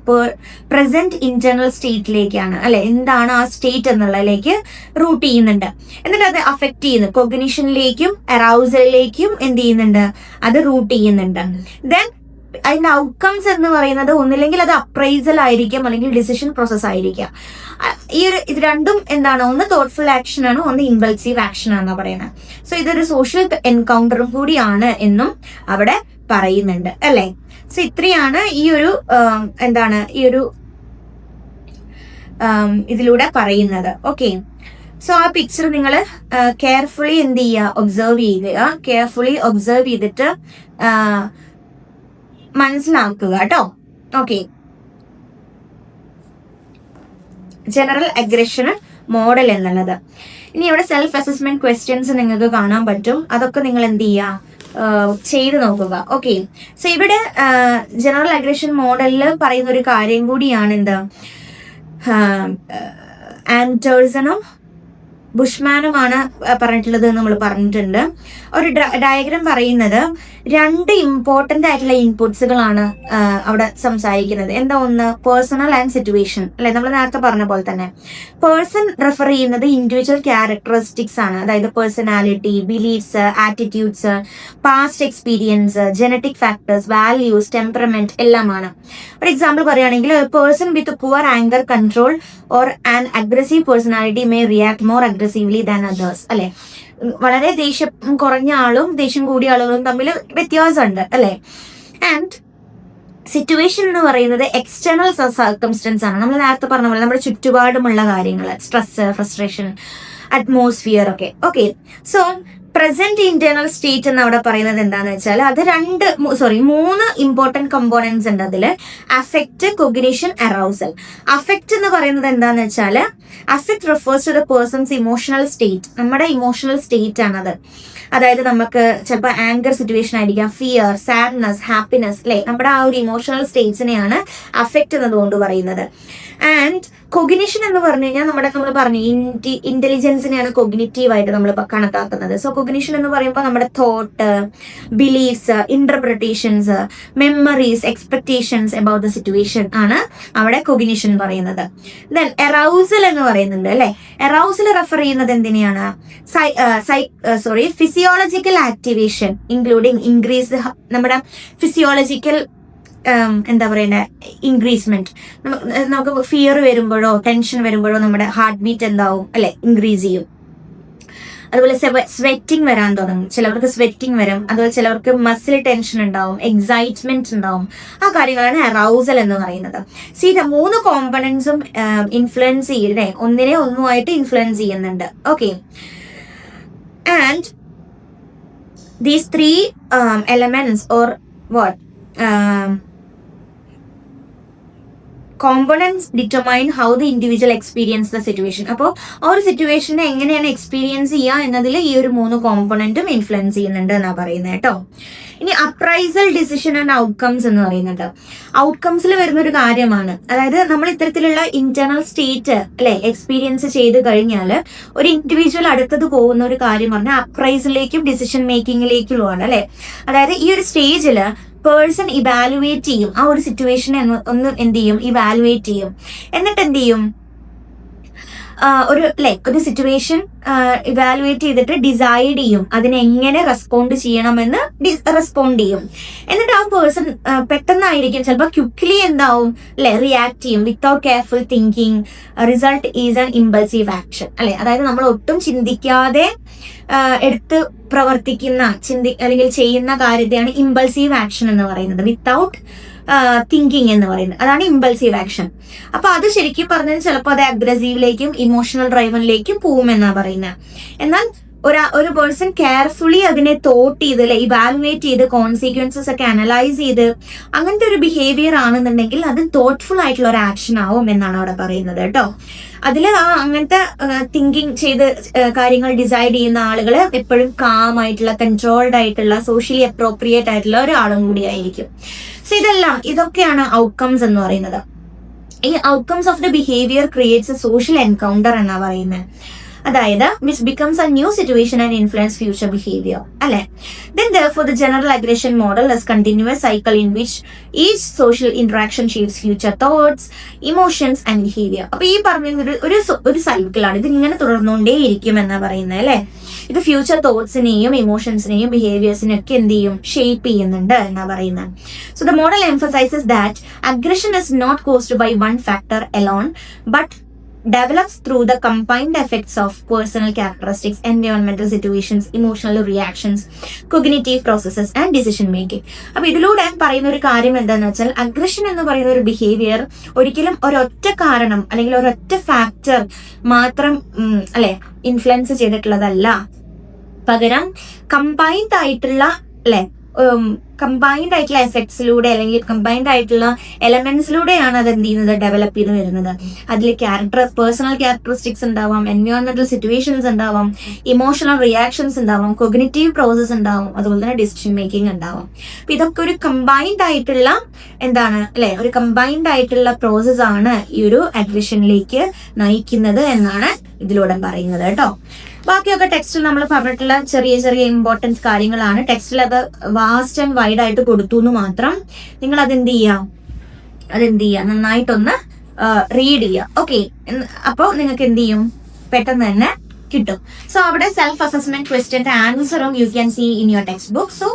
Speaker 1: പ്രസന്റ് ഇന്റേണൽ സ്റ്റേറ്റിലേക്കാണ് അല്ലെ. എന്താണ് ആ സ്റ്റേറ്റ് എന്നുള്ളതിലേക്ക് റൂട്ട് ചെയ്യുന്നുണ്ട്. എന്നിട്ട് അത് അഫക്ട് ചെയ്യുന്നു, കൊഗ്നിഷനിലേക്കും അറൗസലിലേക്കും എന്ത് ചെയ്യുന്നുണ്ട്, അത് റൂട്ട് ചെയ്യുന്നുണ്ട്. ദെൻ അതിന്റെ ഔട്ട്കംസ് എന്ന് പറയുന്നത് ഒന്നില്ലെങ്കിൽ അത് അപ്രൈസൽ ആയിരിക്കാം, അല്ലെങ്കിൽ ഡിസിഷൻ പ്രോസസ് ആയിരിക്കാം. ഇത് രണ്ടും എന്താണ്, ഒന്ന് തോട്ട്ഫുൾ ആക്ഷൻ ആണ്, ഒന്ന് ഇമ്പൾസീവ് ആക്ഷൻ ആണെന്നാണ് പറയുന്നത്. സോ ഇതൊരു സോഷ്യൽ എൻകൗണ്ടറും കൂടിയാണ് എന്നും അവിടെ പറയുന്നുണ്ട് അല്ലെ. സോ ഇത്രയാണ് ഈ ഒരു എന്താണ് ഈ ഒരു ഇതിലൂടെ പറയുന്നത്. ഓക്കെ, സോ ആ പിക്ചർ നിങ്ങൾ കെയർഫുള്ളി എന്ത് ചെയ്യുക, ഒബ്സർവ് ചെയ്തിട്ട് മനസ്സിലാക്കുക കേട്ടോ. ഓക്കെ, ജനറൽ അഗ്രഷൻ മോഡൽ എന്നുള്ളത്. ഇനി ഇവിടെ സെൽഫ് അസസ്മെന്റ് ക്വസ്റ്റ്യൻസ് നിങ്ങൾക്ക് കാണാൻ പറ്റും, അതൊക്കെ നിങ്ങൾ എന്ത് ചെയ്യുക, ചെയ്ത് നോക്കുക. ഓക്കെ, സോ ഇവിടെ ജനറൽ അഗ്രഷൻ മോഡലിൽ പറയുന്ന ഒരു കാര്യം കൂടിയാണ് എന്ത്, ആൻഡേഴ്സണും ബുഷ്മാനുമാണ് പറഞ്ഞിട്ടുള്ളത് നമ്മൾ പറഞ്ഞിട്ടുണ്ട്. ഒരു ഡയഗ്രാം പറയുന്നത് രണ്ട് ഇമ്പോർട്ടന്റ് ആയിട്ടുള്ള ഇൻപുട്സുകളാണ് അവിടെ സംസാരിക്കുന്നത്. എന്താ, ഒന്ന് പേഴ്സണൽ ആൻഡ് സിറ്റുവേഷൻ അല്ലെ. നമ്മൾ നേരത്തെ പറഞ്ഞ പോലെ തന്നെ പേഴ്സൺ റെഫർ ചെയ്യുന്നത് ഇൻഡിവിജ്വൽ ക്യാരക്ടറിസ്റ്റിക്സ് ആണ്, അതായത് personality, beliefs, attitudes, past experience, genetic factors, values, temperament എല്ലാമാണ്. ഒരു എക്സാമ്പിൾ പറയുകയാണെങ്കിൽ person with poor anchor control or an aggressive personality may react more aggressively than others അല്ലെ. വളരെ ദേഷ്യം കുറഞ്ഞ ആളും ദേഷ്യം കൂടിയ ആളുകളും തമ്മിൽ വ്യത്യാസമുണ്ട് അല്ലെ. ആൻഡ് സിറ്റുവേഷൻ എന്ന് പറയുന്നത് എക്സ്റ്റേണൽ സർക്കംസ്റ്റൻസ് ആണ്. നമ്മൾ നേരത്തെ പറഞ്ഞ പോലെ നമ്മുടെ ചുറ്റുപാടുമുള്ള കാര്യങ്ങൾ, സ്ട്രെസ്, ഫ്രസ്ട്രേഷൻ, അറ്റ്മോസ്ഫിയർ ഒക്കെ. Okay, so present internal state എന്ന് അവിടെ പറയുന്നത് എന്താന്ന് വെച്ചാൽ അത് മൂന്ന് ഇമ്പോർട്ടന്റ് കമ്പോണൻസ് ഉണ്ട് അതിൽ. Affect, cognition, arousal. അഫക്റ്റ് എന്ന് പറയുന്നത് എന്താന്ന് വെച്ചാൽ affect refers to the person's emotional state, നമ്മുടെ ഇമോഷണൽ സ്റ്റേറ്റ് ആണത്. അതായത് നമുക്ക് ചിലപ്പോൾ ആങ്കർ സിറ്റുവേഷൻ ആയിരിക്കാം, ഫിയർ, സാഡ്നെസ്, ഹാപ്പിനെസ് അല്ലെ. നമ്മുടെ ആ ഒരു ഇമോഷണൽ സ്റ്റേറ്റ്സിനെയാണ് അഫക്റ്റ് എന്നതുകൊണ്ട് പറയുന്നത്. ആൻഡ് കൊഗ്നിഷൻ എന്ന് പറഞ്ഞു കഴിഞ്ഞാൽ നമ്മൾ പറഞ്ഞു ഇന്റലിജൻസിനെയാണ് കൊഗ്നിറ്റീവ് ആയിട്ട് നമ്മൾ കണക്കാക്കുന്നത്. സോ കൊഗ്നിഷൻ എന്ന് പറയുമ്പോൾ നമ്മുടെ thought, beliefs, interpretations, memories, expectations about the situation ആണ് അവിടെ കൊഗ്നിഷൻ പറയുന്നത്. ദെൻ എറൗസൽ എന്ന് പറയുന്നുണ്ട് അല്ലെ. എറൗസൽ റെഫർ ചെയ്യുന്നത് എന്തിനെയാണ്, ഫിസിയോളജിക്കൽ ആക്ടിവേഷൻ ഇൻക്ലൂഡിങ് ഇൻക്രീസ്, നമ്മുടെ ഫിസിയോളജിക്കൽ എന്താ പറയണ്ടേ, ഇൻക്രീസ്മെന്റ്. നമുക്ക് ഫിയർ വരുമ്പോഴോ ടെൻഷൻ വരുമ്പോഴോ നമ്മുടെ ഹാർട്ട് ബീറ്റ് എന്താവും അല്ലെ, ഇൻക്രീസ് ചെയ്യും. അതുപോലെ സ്വെറ്റിംഗ് വരാൻ തുടങ്ങും, ചിലവർക്ക് സ്വെറ്റിംഗ് വരും. അതുപോലെ ചിലവർക്ക് മസിൽ ടെൻഷൻ ഉണ്ടാവും, എക്സൈറ്റ്മെന്റ് ഉണ്ടാവും. ആ കാര്യങ്ങളാണ് അറൗസൽ എന്ന് പറയുന്നത്. സി, മൂന്ന് കോമ്പണൻസും ഇൻഫ്ലുവൻസ് ചെയ്യണ്ടേ, ഒന്നുമായിട്ട് ഇൻഫ്ലുവൻസ് ചെയ്യുന്നുണ്ട്. Okay, and these three elements or what components determine how the individual experience the situation. അപ്പോൾ ആ ഒരു സിറ്റുവേഷനെ എങ്ങനെയാണ് എക്സ്പീരിയൻസ് ചെയ്യുക എന്നതിൽ ഈ ഒരു മൂന്ന് കോമ്പണന്റും ഇൻഫ്ലുവൻസ് ചെയ്യുന്നുണ്ട് എന്നാണ് പറയുന്നത് കേട്ടോ. ഇനി അപ്രൈസൽ, ഡിസിഷൻ ആൻഡ് ഔട്ട്കംസ് എന്ന് പറയുന്നത് ഔട്ട്കംസിൽ വരുന്ന ഒരു കാര്യമാണ്. അതായത് നമ്മൾ ഇത്തരത്തിലുള്ള ഇന്റേണൽ സ്റ്റേറ്റ് അല്ലെ എക്സ്പീരിയൻസ് ചെയ്ത് കഴിഞ്ഞാൽ ഒരു ഇൻഡിവിജ്വൽ അടുത്തത് പോകുന്ന ഒരു കാര്യം പറഞ്ഞാൽ അപ്രൈസലിലേക്കും ഡിസിഷൻ മേക്കിങ്ങിലേക്കുമാണ് അല്ലെ. അതായത് ഈ ഒരു സ്റ്റേജിൽ പേഴ്സൺ ഇവാലുവേറ്റ് ചെയ്യും, ആ ഒരു സിറ്റുവേഷനെ ഒന്ന് എന്ത് ചെയ്യും, ഇവാലുവേറ്റ് ചെയ്യും. എന്നിട്ട് എന്ത് ചെയ്യും, ഒരു സിറ്റുവേഷൻ ഇവാലുവേറ്റ് ചെയ്തിട്ട് ഡിസൈഡ് ചെയ്യും അതിനെ എങ്ങനെ റെസ്പോണ്ട് ചെയ്യണമെന്ന് റെസ്പോണ്ട് ചെയ്യും. എന്നിട്ട് ആ പേഴ്സൺ പെട്ടെന്നായിരിക്കും ചിലപ്പോൾ ക്വിക്ക്ലി എന്താവും റിയാക്ട് ചെയ്യും without careful thinking. Result is an impulsive action അല്ലെ. അതായത് നമ്മൾ ഒട്ടും ചിന്തിക്കാതെ എടുത്ത് പ്രവർത്തിക്കുന്ന അല്ലെങ്കിൽ ചെയ്യുന്ന കാര്യത്തെയാണ് ഇമ്പൾസീവ് ആക്ഷൻ എന്ന് പറയുന്നത്. വിത്തൗട്ട് തിങ്കിങ് എന്ന് പറയുന്നത് അതാണ് ഇമ്പൾസീവ് ആക്ഷൻ. അപ്പൊ അത് ശരിക്കും പറഞ്ഞാൽ ചിലപ്പോൾ അത് അഗ്രസീവിലേക്കും ഇമോഷണൽ ഡ്രൈവനിലേക്കും പോകുമെന്നാണ് പറയുന്നത്. എന്നാൽ ഒരു പേഴ്സൺ കെയർഫുള്ളി അതിനെ തോട്ട് ചെയ്ത് ഇവാലുവേറ്റ് ചെയ്ത് കോൺസിക്വൻസസ് ഒക്കെ അനലൈസ് ചെയ്ത് അങ്ങനത്തെ ഒരു ബിഹേവിയർ ആണെന്നുണ്ടെങ്കിൽ അത് തോട്ട്ഫുൾ ആയിട്ടുള്ള ഒരു ആക്ഷൻ ആവും എന്നാണ് അവിടെ പറയുന്നത് കേട്ടോ. അതിൽ അങ്ങനത്തെ തിങ്കിങ് ചെയ്ത് കാര്യങ്ങൾ ഡിസൈഡ് ചെയ്യുന്ന ആളുകൾ എപ്പോഴും കാം ആയിട്ടുള്ള കൺട്രോൾഡ് ആയിട്ടുള്ള സോഷ്യലി അപ്രോപ്രിയേറ്റ് ആയിട്ടുള്ള ഒരാളും കൂടി ആയിരിക്കും. സോ ഇതൊക്കെയാണ് ഔട്ട്കംസ് എന്ന് പറയുന്നത്. ഈ outcomes of the behaviour creates a social encounter എന്നാ പറയുന്നത്. അതായത് which becomes a new situation and influence future behaviour അല്ലെ. Then therefore the general aggression model is continuous cycle in which each social interaction shapes future thoughts, emotions and behavior. അപ്പൊ ഈ പറഞ്ഞ ഒരു സൈക്കിളാണ്, ഇത് ഇങ്ങനെ തുടർന്നുകൊണ്ടേ ഇരിക്കും എന്നാ പറയുന്നത് അല്ലെ. ഇത് ഫ്യൂച്ചർ തോട്ട്സിനെയും ഇമോഷൻസിനെയും ബിഹേവിയേഴ്സിനെയും ഒക്കെ എന്ത് ചെയ്യും, ഷേപ്പ് ചെയ്യുന്നുണ്ട് എന്നാ പറയുന്നത്. So the model emphasizes that aggression is not caused by one factor alone but develops through the combined effects of personal characteristics, environmental situations, emotional reactions, cognitive processes and decision making. അപ്പോൾ ഇതിലൂടെ പറയുന്ന ഒരു കാര്യം എന്താണെന്ന് വെച്ചാൽ aggression എന്ന് പറയുന്ന ഒരു ബിഹേവിയർ ഒരിക്കലും ഒരൊറ്റ കാരണം അല്ലെങ്കിൽ ഒരൊറ്റ ഫാക്ടർ മാത്രം ഇൻഫ്ലുവൻസ് ചെയ്തിട്ടുള്ളതല്ല, പകരം കമ്പൈൻഡ് ആയിട്ടുള്ള കമ്പൈൻഡ് ആയിട്ടുള്ള എഫക്ട്സിലൂടെ അല്ലെങ്കിൽ കമ്പൈൻഡ് ആയിട്ടുള്ള എലമെന്റ്സിലൂടെയാണ് അത് എന്ത് ചെയ്യുന്നത്, ഡെവലപ്പ് ചെയ്ത് വരുന്നത്. അതിൽ പേഴ്സണൽ ക്യാരക്ടറിസ്റ്റിക്സ് ഉണ്ടാവാം, എൻവയോൺമെന്റൽ സിറ്റുവേഷൻസ് ഉണ്ടാവാം, ഇമോഷണൽ റിയാക്ഷൻസ് ഉണ്ടാവാം, കൊഗ്നിറ്റീവ് പ്രോസസ് ഉണ്ടാവും, അതുപോലെ തന്നെ ഡിസിഷൻ മേക്കിംഗ് ഉണ്ടാവാം. അപ്പൊ ഇതൊക്കെ ഒരു കമ്പൈൻഡ് ആയിട്ടുള്ള ഒരു കമ്പൈൻഡ് ആയിട്ടുള്ള പ്രോസസ് ആണ് ഈ ഒരു അഗ്രഷനിലേക്ക് നയിക്കുന്നത് എന്നാണ് ഇതിലൂടെ പറയുന്നത് കേട്ടോ. ബാക്കിയൊക്കെ ടെക്സ്റ്റിൽ നമ്മൾ പറഞ്ഞിട്ടുള്ള ചെറിയ ചെറിയ ഇമ്പോർട്ടൻസ് കാര്യങ്ങളാണ്. ടെക്സ്റ്റിൽ അത് വാസ്റ്റ് ആൻഡ് വൈഡ് ആയിട്ട് കൊടുത്തു എന്ന് മാത്രം. നിങ്ങൾ അതെന്ത് ചെയ്യുക നന്നായിട്ടൊന്ന് റീഡ് ചെയ്യുക. ഓക്കെ, അപ്പോൾ നിങ്ങൾക്ക് എന്ത് ചെയ്യും, പെട്ടെന്ന് തന്നെ കിട്ടും. സോ അവിടെ സെൽഫ് അസസ്മെന്റ് ക്വസ്റ്റ്യന്റെ ആൻസറും you can see in your text book. So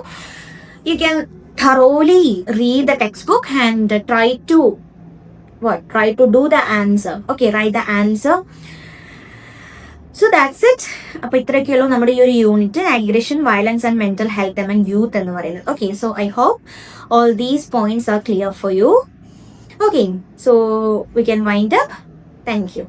Speaker 1: you can thoroughly read the textbook and try to do the answer. Okay, write the answer. So that's it. അപ്പോൾ ഇത്രയൊക്കെയുള്ളൂ നമ്മുടെ ഈ ഒരു unit, aggression, violence and mental health among youth എന്ന് പറയുന്നത്. Okay, so I hope all these points are clear for you. Okay, so we can wind up. Thank you.